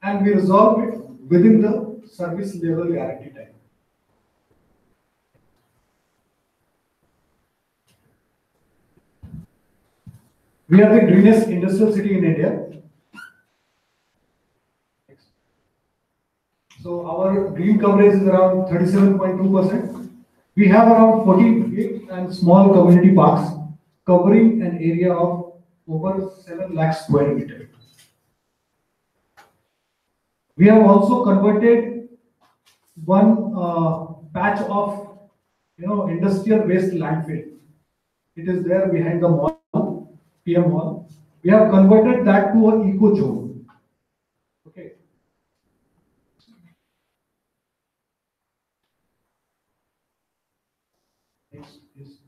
And we resolve it within the service level guarantee time. We are the greenest industrial city in India. So our green coverage is around 37.2%. We have around 40 big and small community parks covering an area of over 7 lakh square meters. We have also converted one patch of industrial waste landfill. It is there behind the mall, PM Mall. We have converted that to an eco zone. Okay. Next, please.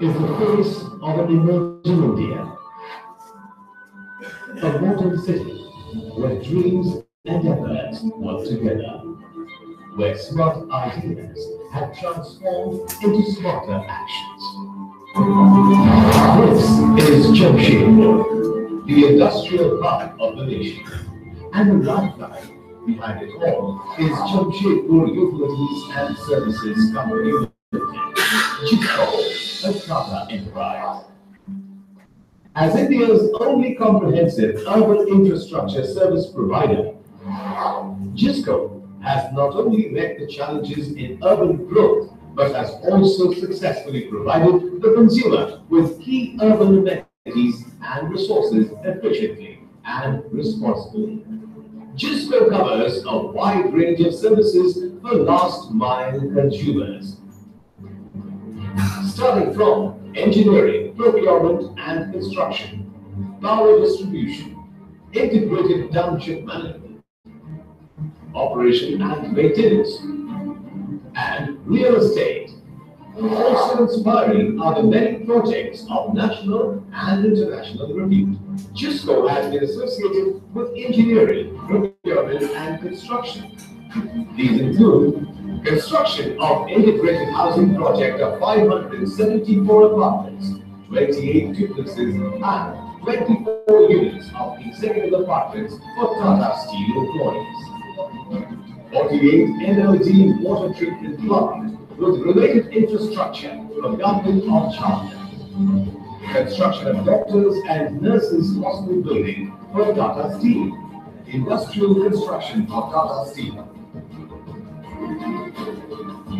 is the face of an emerging India. A modern city where dreams and efforts work together, where smart ideas have transformed into smarter actions. This is Jamshedpur, the industrial hub of the nation, and the lifeline behind it all is Jamshedpur Utilities and Services Company Limited, JITCO, a Tata enterprise. As India's only comprehensive urban infrastructure service provider, JITCO has not only met the challenges in urban growth, but has also successfully provided the consumer with key urban amenities and resources efficiently and responsibly. JITCO covers a wide range of services for last mile consumers, starting from engineering, procurement and construction, power distribution, integrated township management, operation and maintenance, and real estate. Also inspiring are the many projects of national and international repute. JITCO has been associated with engineering, procurement and construction. These include construction of integrated housing project of 574 apartments, 28 duplexes and 24 units of executive apartments for Tata Steel employees. 48 NLD water treatment plant with related infrastructure for Government of Jharkhand. Construction of doctors and nurses hospital building for Tata Steel. Industrial construction for Tata Steel.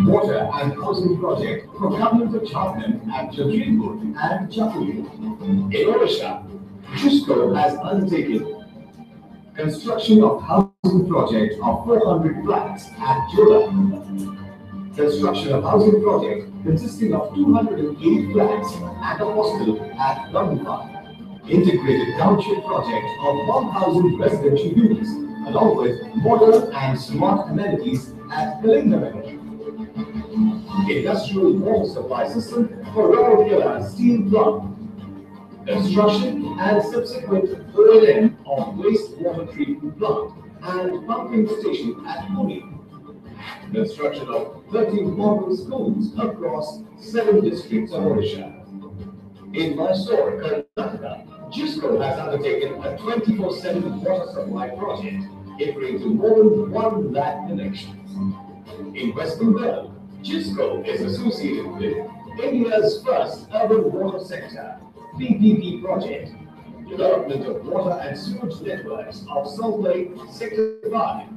Water and housing project for Government of Jharkhand at Jamshedpur and Chakuri. In Odisha, JITCO has undertaken construction of housing project of 400 flats at Joda. Construction of housing project consisting of 208 flats and a hostel at Gandhipal. Integrated township project of 1,000 residential units, along with modern and smart amenities at Kalinganagar. Industrial water supply system for Rourkela Steel Plant. Construction and subsequent O&M of wastewater treatment plant and pumping station at Pune. Construction of 13 model schools across 7 districts of Odisha. In Mysore, Karnataka, JITCO has undertaken a 24/7 water supply project, catering to more than 1 lakh connections. In West Bengal, JITCO is associated with India's first urban water sector, PPP project, development of water and sewage networks of Salt Lake Sector 5,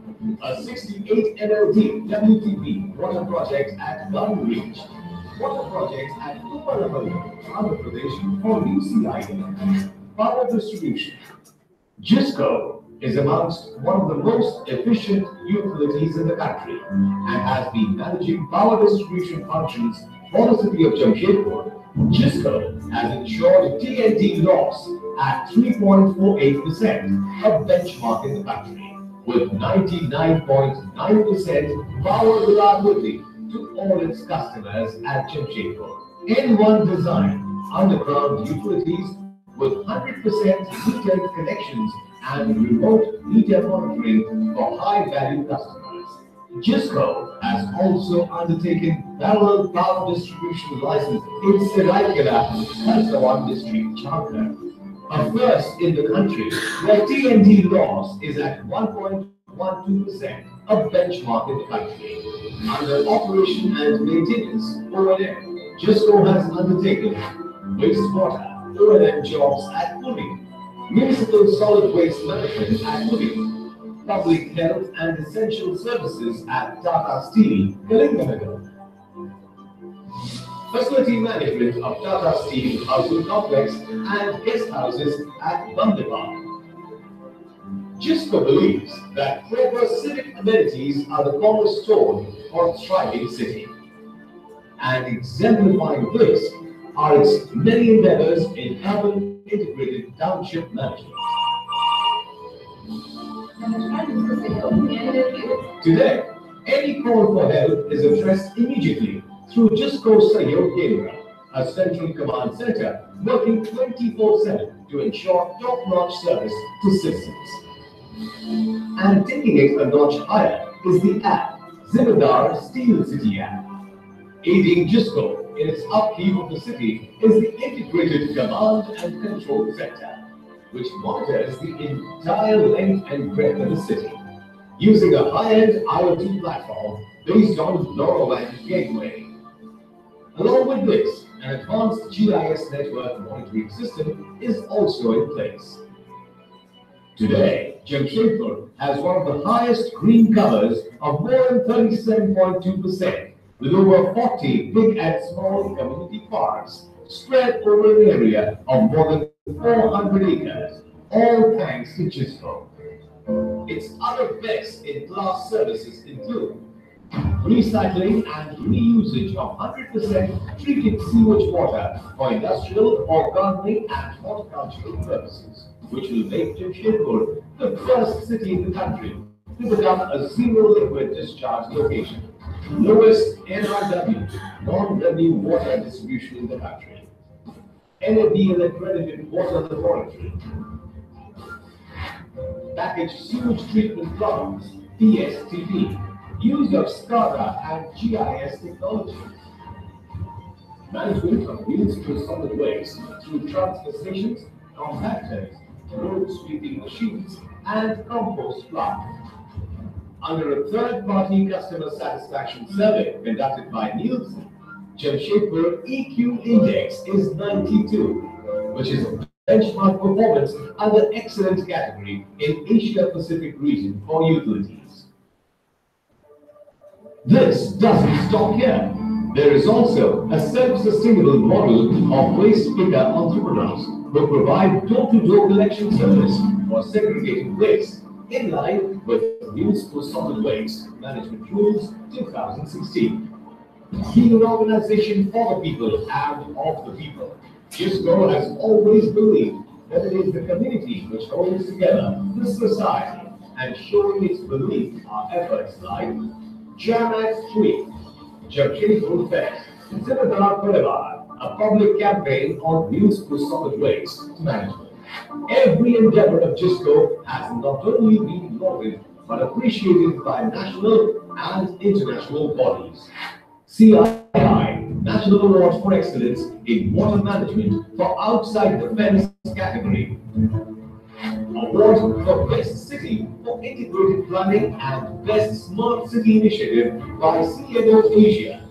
a 68 NLD WTP water project at Gun Reach, water project at Uparahalli, Andhra Pradesh for UCI, power distribution. JITCO is amongst one of the most efficient utilities in the country and has been managing power distribution functions for the city of Jamshedpur. JITCO has ensured T&D loss at 3.48%, a benchmark in the country, with 99.9% power reliability to all its customers at Jamshedpur. N1 design underground utilities with 100% metered connections and remote meter monitoring for high-value customers. JITCO has also undertaken parallel power distribution license in Seraikela, Kharsawan district, Jharkhand, a first in the country where T&D loss is at 1.12%, a benchmark in the country. Under operation and maintenance O&M, JITCO has undertaken wastewater O&M jobs at Pune, municipal solid waste management at Pune, public health and essential services at Tata Steel, Kalinganagar, facility management of Tata Steel housing complex and guest houses at Gandhipal. JITCO believes that proper civic amenities are the cornerstone for a thriving city, and exemplifying this are its many endeavors in urban integrated township management. Today, any call for help is addressed immediately through JITCO Sahyog Kendra, a central command center working 24/7 to ensure top-notch service to citizens. And taking it a notch higher is the app, Zimmerdar Steel City app. Aiding Gisco in its upkeep of the city is the integrated command and control center, which monitors the entire length and breadth of the city, using a high-end IoT platform based on LoRaWAN gateway. Along with this, an advanced GIS network monitoring system is also in place. Today, Jamshedpur has one of the highest green covers of more than 37.2%, with over 40 big and small community parks spread over an area of more than 400 acres, all thanks to Gisco. Its other best-in-class services include recycling and reusage of 100% treated sewage water for industrial or gardening and horticultural purposes, which will make Jamshedpur the first city in the country to become a zero liquid discharge location, lowest NRW, non-revenue water distribution in the country, NABL accredited water laboratory, packaged sewage treatment plants, PSTP, use of SCADA and GIS technology, management of municipal solid waste through transfer stations, compactors, road sweeping machines, and compost plant. Under a third-party customer satisfaction survey conducted by Nielsen, Jamshedpur EQ index is 92, which is a benchmark performance under excellent category in Asia Pacific region for utilities. This doesn't stop here. There is also a self-sustainable model of waste picker entrepreneurs who provide door-to-door collection service for segregated waste in line with Municipal Solid Waste Management Rules 2016. Being an organization for the people and of the people, Gisco has always believed that it is the community which holds together the society, and showing its belief, our efforts like Jam at 3, Jamshedpur Fest, Zimmerdar Parivar, a public campaign on municipal solid waste management. Every endeavor of Gisco has not only been lauded but appreciated by national and international bodies. CII, National Award for Excellence in Water Management for Outside the Fence category. Award for Best City for Integrated Planning and Best Smart City Initiative by CMO Asia.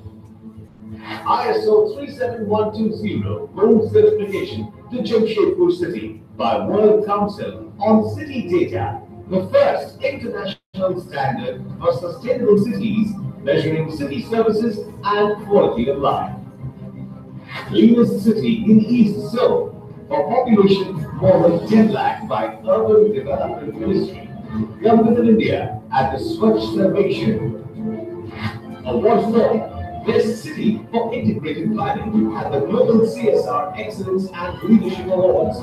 ISO 37120 Gold Certification to Jamshedpur City by World Council on City Data, the first international standard for sustainable cities measuring city services and quality of life. Cleanest city in East Zone for population more than 10 lakh by Urban Development Ministry, Government of India at the Swachh Sarvekhan. Award for Best City for Integrated Planning at the Global CSR Excellence and Leadership Awards.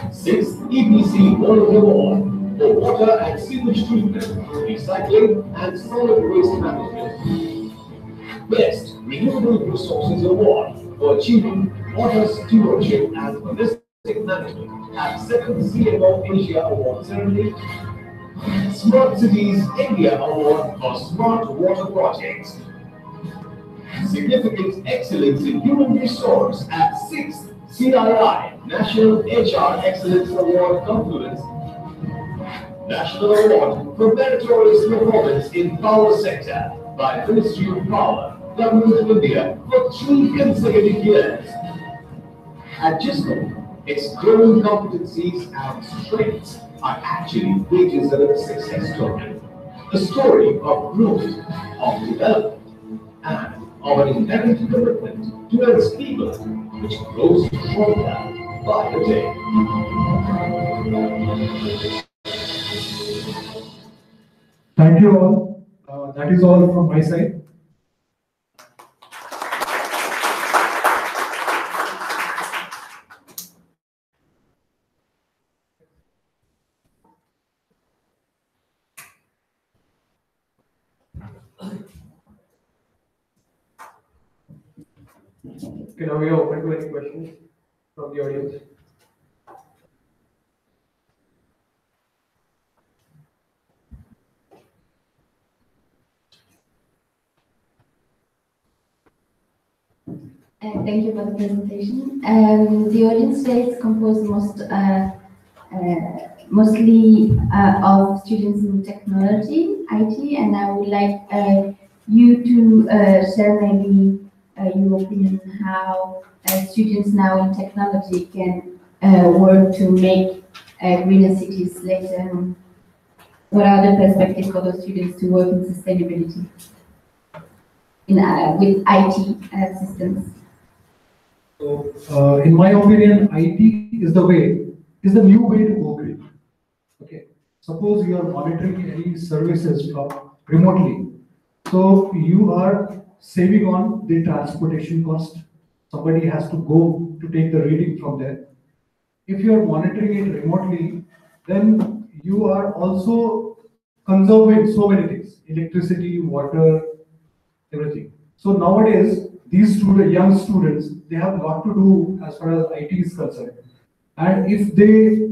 6th EPC World Award for Water and Sewage Treatment, Recycling and Solid Waste Management. Best Renewable Resources Award for achieving water stewardship and holistic management at 7th CMO Asia Award Ceremony. Smart Cities India Award for Smart Water Projects. Significant Excellence in Human Resource at 6th CII National HR Excellence Award Confluence. National Award for Meritorious Performance in Power Sector by Ministry of Power, Government of India for 3 consecutive years. At Gisco, its growing competencies and strengths are actually pages of its success story. A story of growth, of development, and of an inherent commitment to its people, which grows stronger by the day. Thank you all. That is all from my side. Okay, now we are open to any questions from the audience. Thank you for the presentation. The audience today is composed mostly of students in technology, IT, and I would like you to share maybe your opinion on how students now in technology can work to make greener cities later on. What are the perspectives for those students to work in sustainability with IT systems? So, in my opinion, IT is the new way to go green. Okay. Suppose you are monitoring any services from remotely. So you are saving on the transportation cost. Somebody has to go to take the reading from there. If you are monitoring it remotely, then you are also conserving so many things: electricity, water, everything. So nowadays, these young students, they have a lot to do as far as IT is concerned. And if they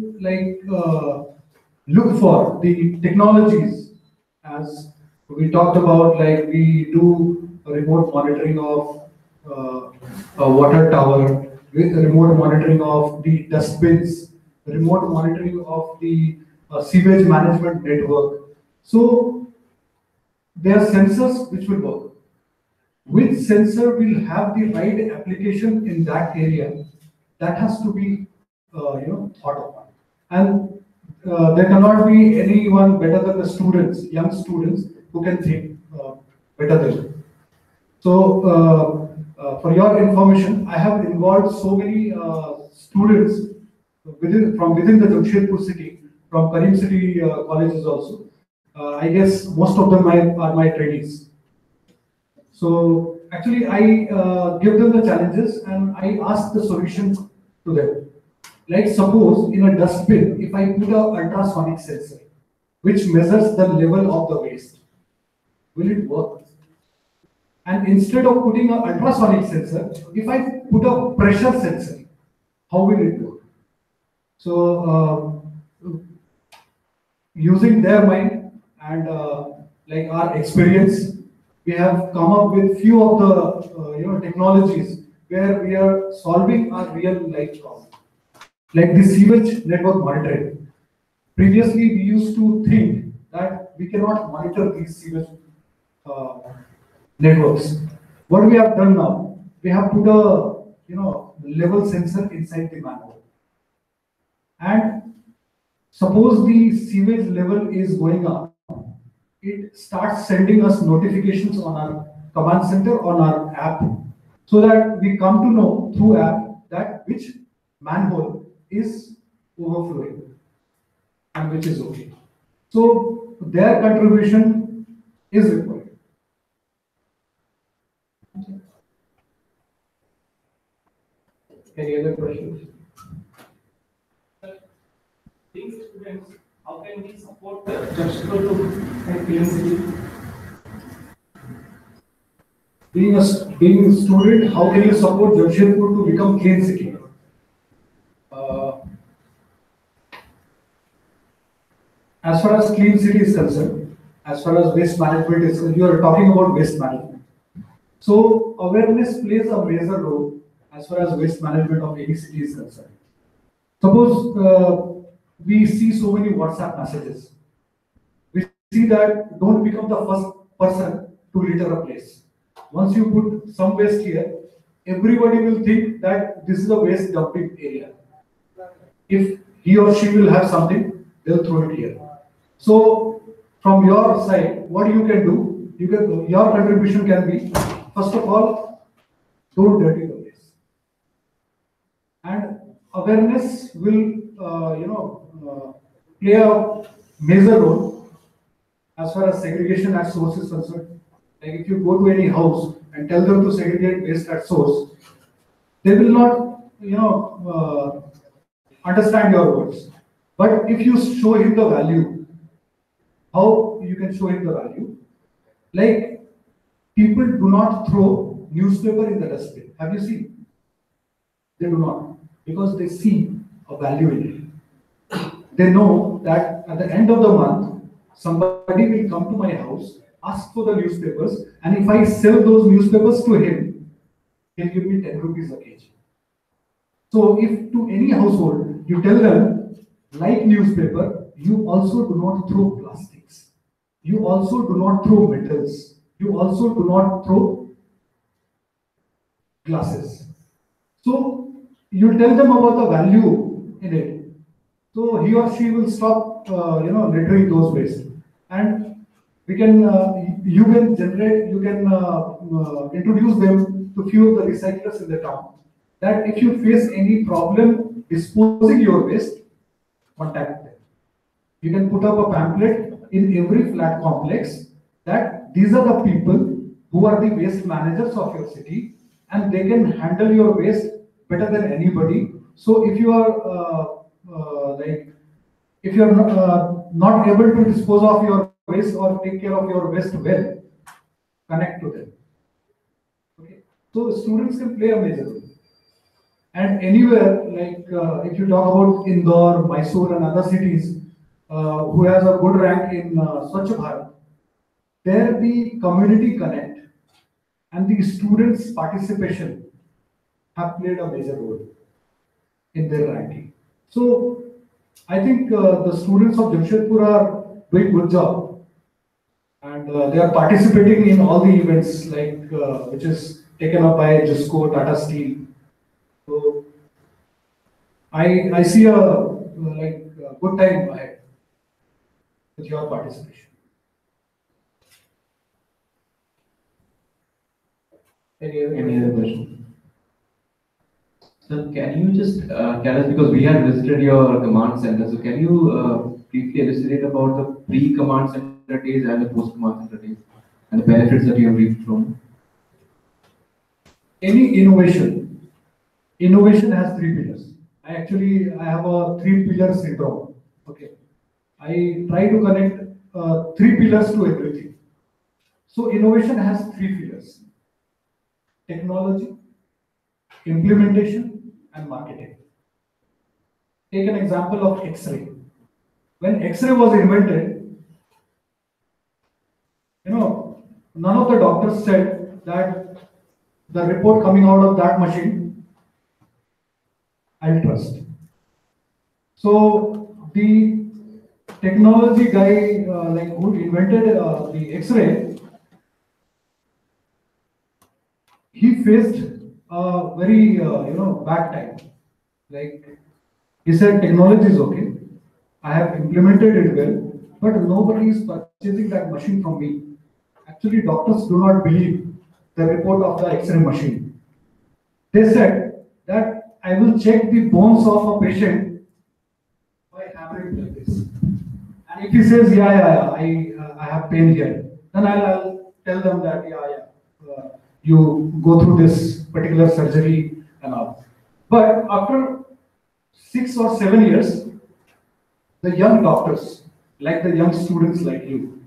look for the technologies, as we talked about, like we do remote monitoring of a water tower, with remote monitoring of the dustbins, remote monitoring of the sewage management network. So there are sensors which will work. Which sensor will have the right application in that area? That has to be thought upon. And there cannot be anyone better than the students, young students, who can think better than you. So, for your information, I have involved so many students from within the Jamshedpur city, from Karim city colleges also. I guess most of them are my trainees. So actually, I give them the challenges and I ask the solution to them. Like suppose in a dustbin, if I put a ultrasonic sensor, which measures the level of the waste, will it work? And instead of putting an ultrasonic sensor, if I put a pressure sensor, how will it work? So using their mind and like our experience, we have come up with few of the technologies where we are solving our real life problem. Like the sewage network monitoring. Previously, we used to think that we cannot monitor these sewage networks. What we have done now, we have put a level sensor inside the manhole. And suppose the sewage level is going up, it starts sending us notifications on our command center, on our app, so that we come to know through app that which manhole is overflowing and which is okay. So their contribution is required. Any other questions? Being students, how can we support the Jamshedpur to clean city? Being a student, how can you support Jamshedpur to become clean city? As far as clean city is concerned, as far as waste management is concerned, you are talking about waste management. So awareness plays a major role as far as waste management of any city is concerned. Suppose we see so many WhatsApp messages. We see that don't become the first person to litter a place. Once you put some waste here, everybody will think that this is a waste dumping area. If he or she will have something, they'll throw it here. So from your side, what you can do, your contribution can be, first of all, don't dirty the place. And awareness will, play a major role as far as segregation at source is concerned. Like if you go to any house and tell them to segregate waste at source, they will not, understand your words. But if you show him the value, how you can show him the value? Like people do not throw newspaper in the dustbin. Have you seen? They do not, because they see a value in it. They know that at the end of the month, somebody will come to my house, ask for the newspapers, and if I sell those newspapers to him, he'll give me 10 rupees a kg. So if to any household, you tell them, like newspaper, you also do not throw plastics. You also do not throw metals. You also do not throw glasses. So you tell them about the value in it. So he or she will stop, littering those waste. And we can, you can generate, you can introduce them to few of the recyclers in the town. That if you face any problem disposing your waste, contact them. You can put up a pamphlet in every flat complex that these are the people who are the waste managers of your city, and they can handle your waste better than anybody. So if you are if you are not able to dispose of your waste or take care of your waste well, connect to them. Okay. So students can play a major role. And anywhere, like if you talk about Indore, Mysore, and other cities who has a good rank in Swachh Bharat, there the community connect and the students' participation have played a major role in their ranking. So I think the students of Jamshedpur are doing good job, and they are participating in all the events like which is taken up by JISCO, Tata Steel. So I see a good time ahead with your participation. Any other question? So can you just tell us, because we had visited your command center, so can you briefly elucidate about the pre-command center days and the post-command center days and the benefits that you have reaped from? Any innovation has three pillars. I have a three-pillar syndrome. Okay, I try to connect three pillars to everything. So innovation has three pillars: technology, implementation, and marketing. Take an example of X-ray. When X-ray was invented, none of the doctors said that the report coming out of that machine, I'll trust. So the technology guy, who invented the X-ray, he faced a very bad time. Like he said, technology is okay. I have implemented it well, but nobody is purchasing that machine from me. Actually, doctors do not believe the report of the X-ray machine. They said that I will check the bones of a patient by hammering like this. And if he says, I have pain here, then I'll tell them that, you go through this particular surgery and all. But after 6 or 7 years, the young doctors, like the young students like you,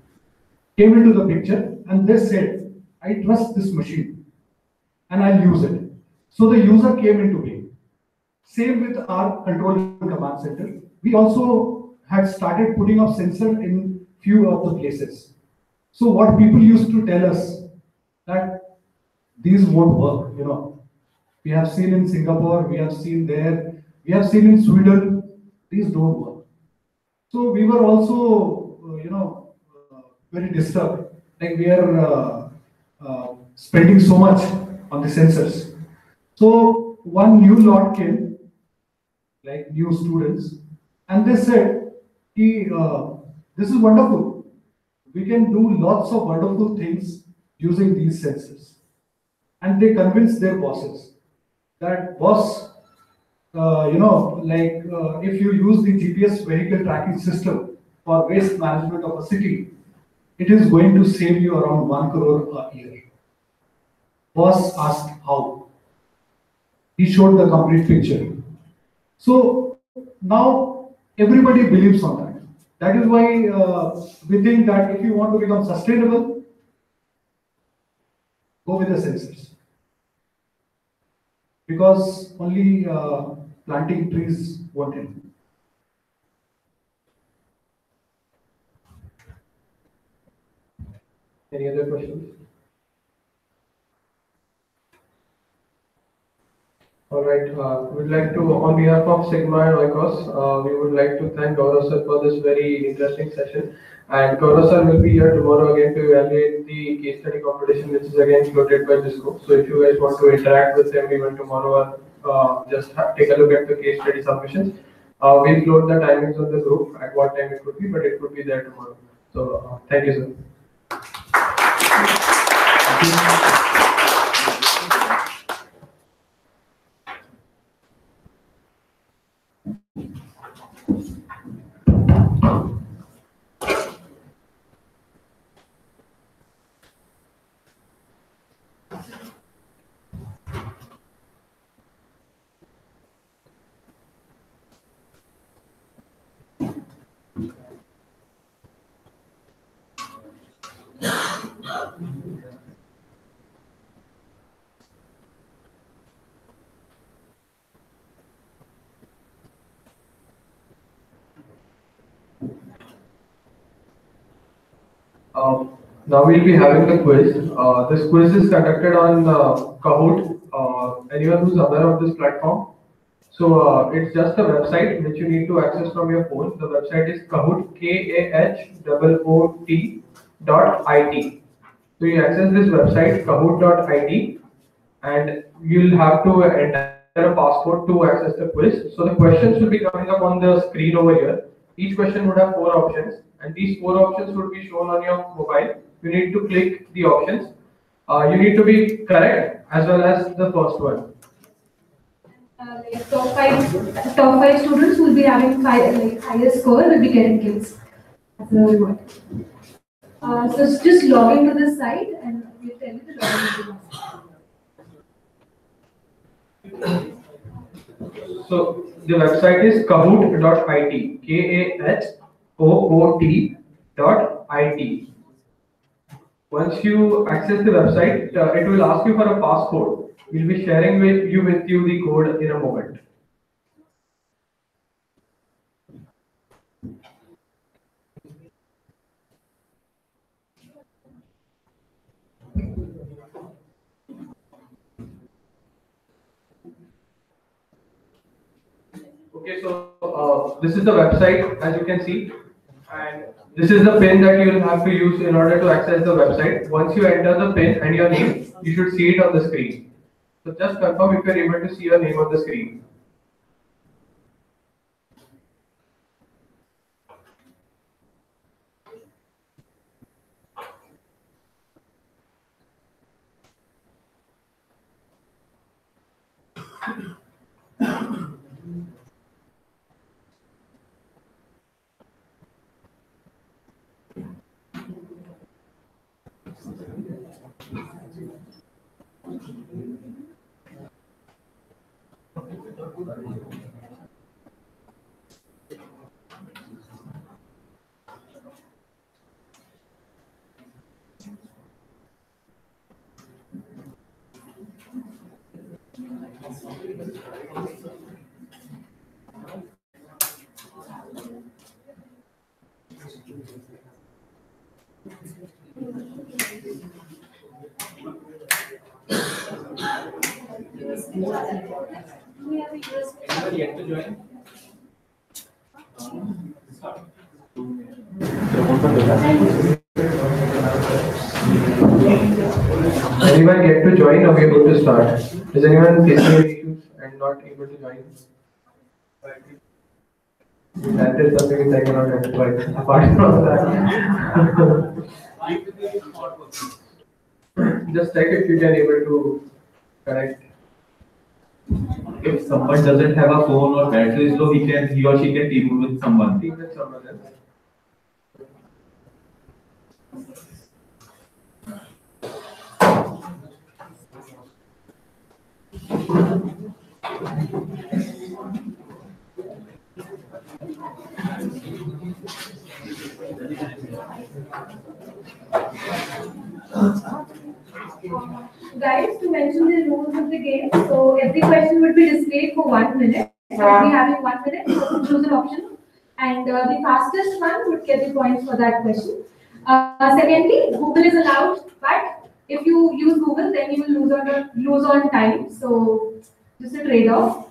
came into the picture and they said, I trust this machine and I'll use it. So the user came into being. Same with our control and command center. We also had started putting up sensor in few of the places. So what people used to tell us that these won't work, We have seen in Singapore, we have seen there, we have seen in Sweden, these don't work. So we were also, very disturbed. Like we are spending so much on the sensors. So one new lot came, like new students, and they said, this is wonderful. We can do lots of wonderful things using these sensors. And they convinced their bosses that boss, if you use the GPS vehicle tracking system for waste management of a city, it is going to save you around 1 crore a year. Boss asked how. He showed the complete picture. So now everybody believes on that. That is why we think that if you want to become sustainable, go with the sensors. because only planting trees won't help. Any other questions? All right. We'd like to, on behalf of Sigma and Oikos, we would like to thank Gaurav sir for this very interesting session. And Gaurav sir will be here tomorrow again to evaluate the case study competition, which is again floated by Disco. So if you guys want to interact with him even tomorrow, or take a look at the case study submissions. We'll float the timings on the group at what time it could be, but it could be there tomorrow. So thank you, sir. Now we'll be having the quiz. This quiz is conducted on Kahoot. Anyone who's aware of this platform? So it's just a website which you need to access from your phone. The website is Kahoot, KAHOOT.IT. So you access this website, Kahoot.it, and you'll have to enter a passcode to access the quiz. So the questions will be coming up on the screen over here. Each question would have 4 options, and these 4 options would be shown on your mobile. You need to click the options. You need to be correct as well as the first one. Top five students will be having highest score will be getting kills. That's the reward. So just log into this site and we'll tell you the login details. So the website is kahoot.it, KAHOOT.it. Once you access the website, it will ask you for a passcode. We'll be sharing with you the code in a moment. Okay, so this is the website, as you can see, and this is the pin that you will have to use in order to access the website. Once you enter the pin and your name, you should see it on the screen. So just confirm if you are able to see your name on the screen. Anybody yet to join? Anyone get to join or we are going to start? Is anyone facing any issues and not able to join? That is something which I cannot identify. Apart from that, just check if you can able to connect. If someone doesn't have a phone or battery is low, he or she can team with someone. Team with someone else. Guys, to mention the rules of the game. So every question would be displayed for 1 minute. So we'll be having 1 minute to choose an option, and the fastest one would get the points for that question. Secondly, Google is allowed, but if you use Google, then you will lose on time. So just a trade-off.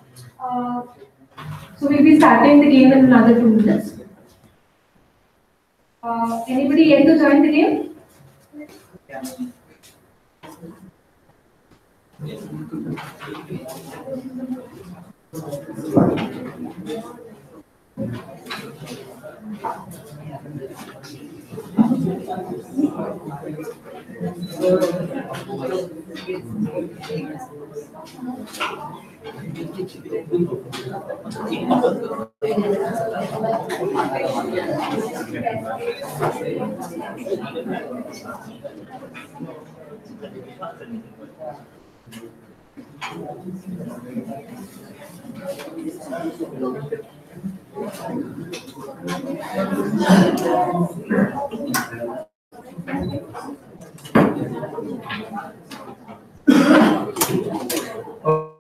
So we'll be starting the game in another 2 minutes. Anybody yet to join the game?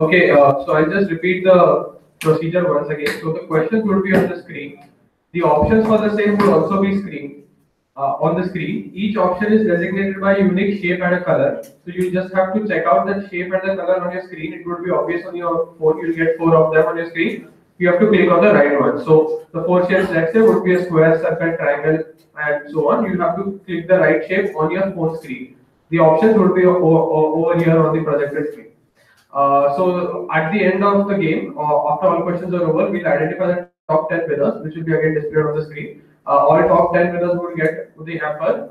Okay, so I'll just repeat the procedure once again. So the questions will be on the screen. The options for the same will also be screened on the screen. Each option is designated by a unique shape and a color. So you just have to check out the shape and the color on your screen. It would be obvious on your phone. You'll get 4 of them on your screen. You have to click on the right one. So the 4 shapes, let's say, would be a square, circle, triangle, and so on. You have to click the right shape on your phone screen. The options would be over here on the projected screen. So at the end of the game, after all questions are over, we'll identify the top 10 winners, which will be again displayed on the screen. All top 10 winners will get the hamper,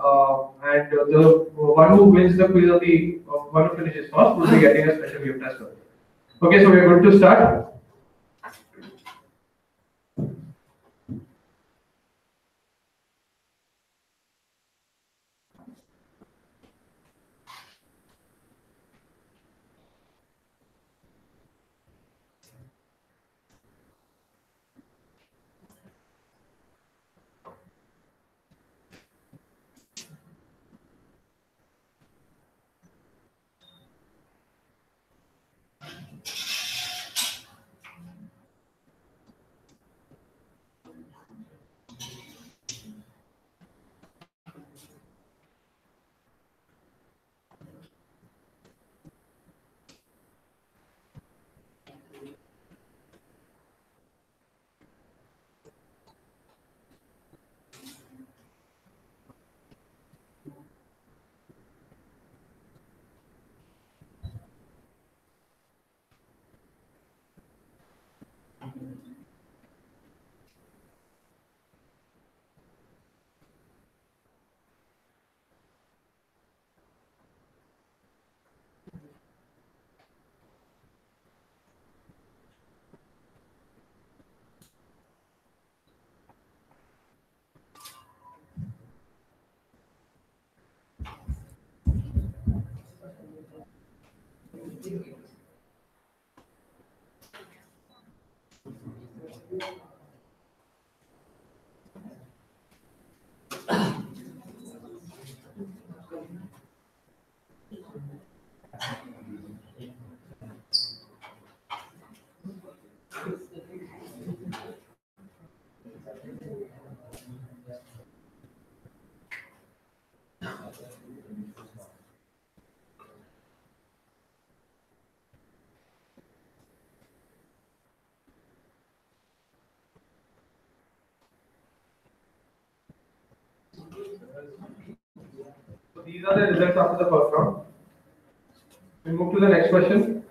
and the one who wins the quiz, or the one who finishes first, will be getting a special gift as well. Okay, so we are going to start. So these are the results after the first round. We move to the next question.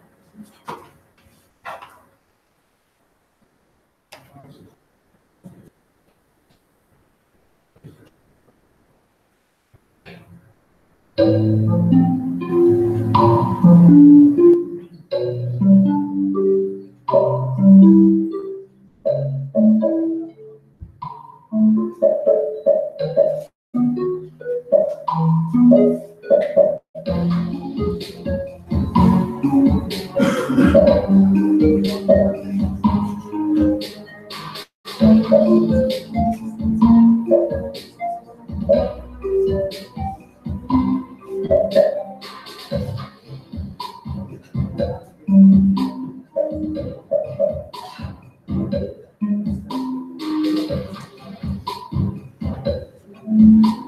इसको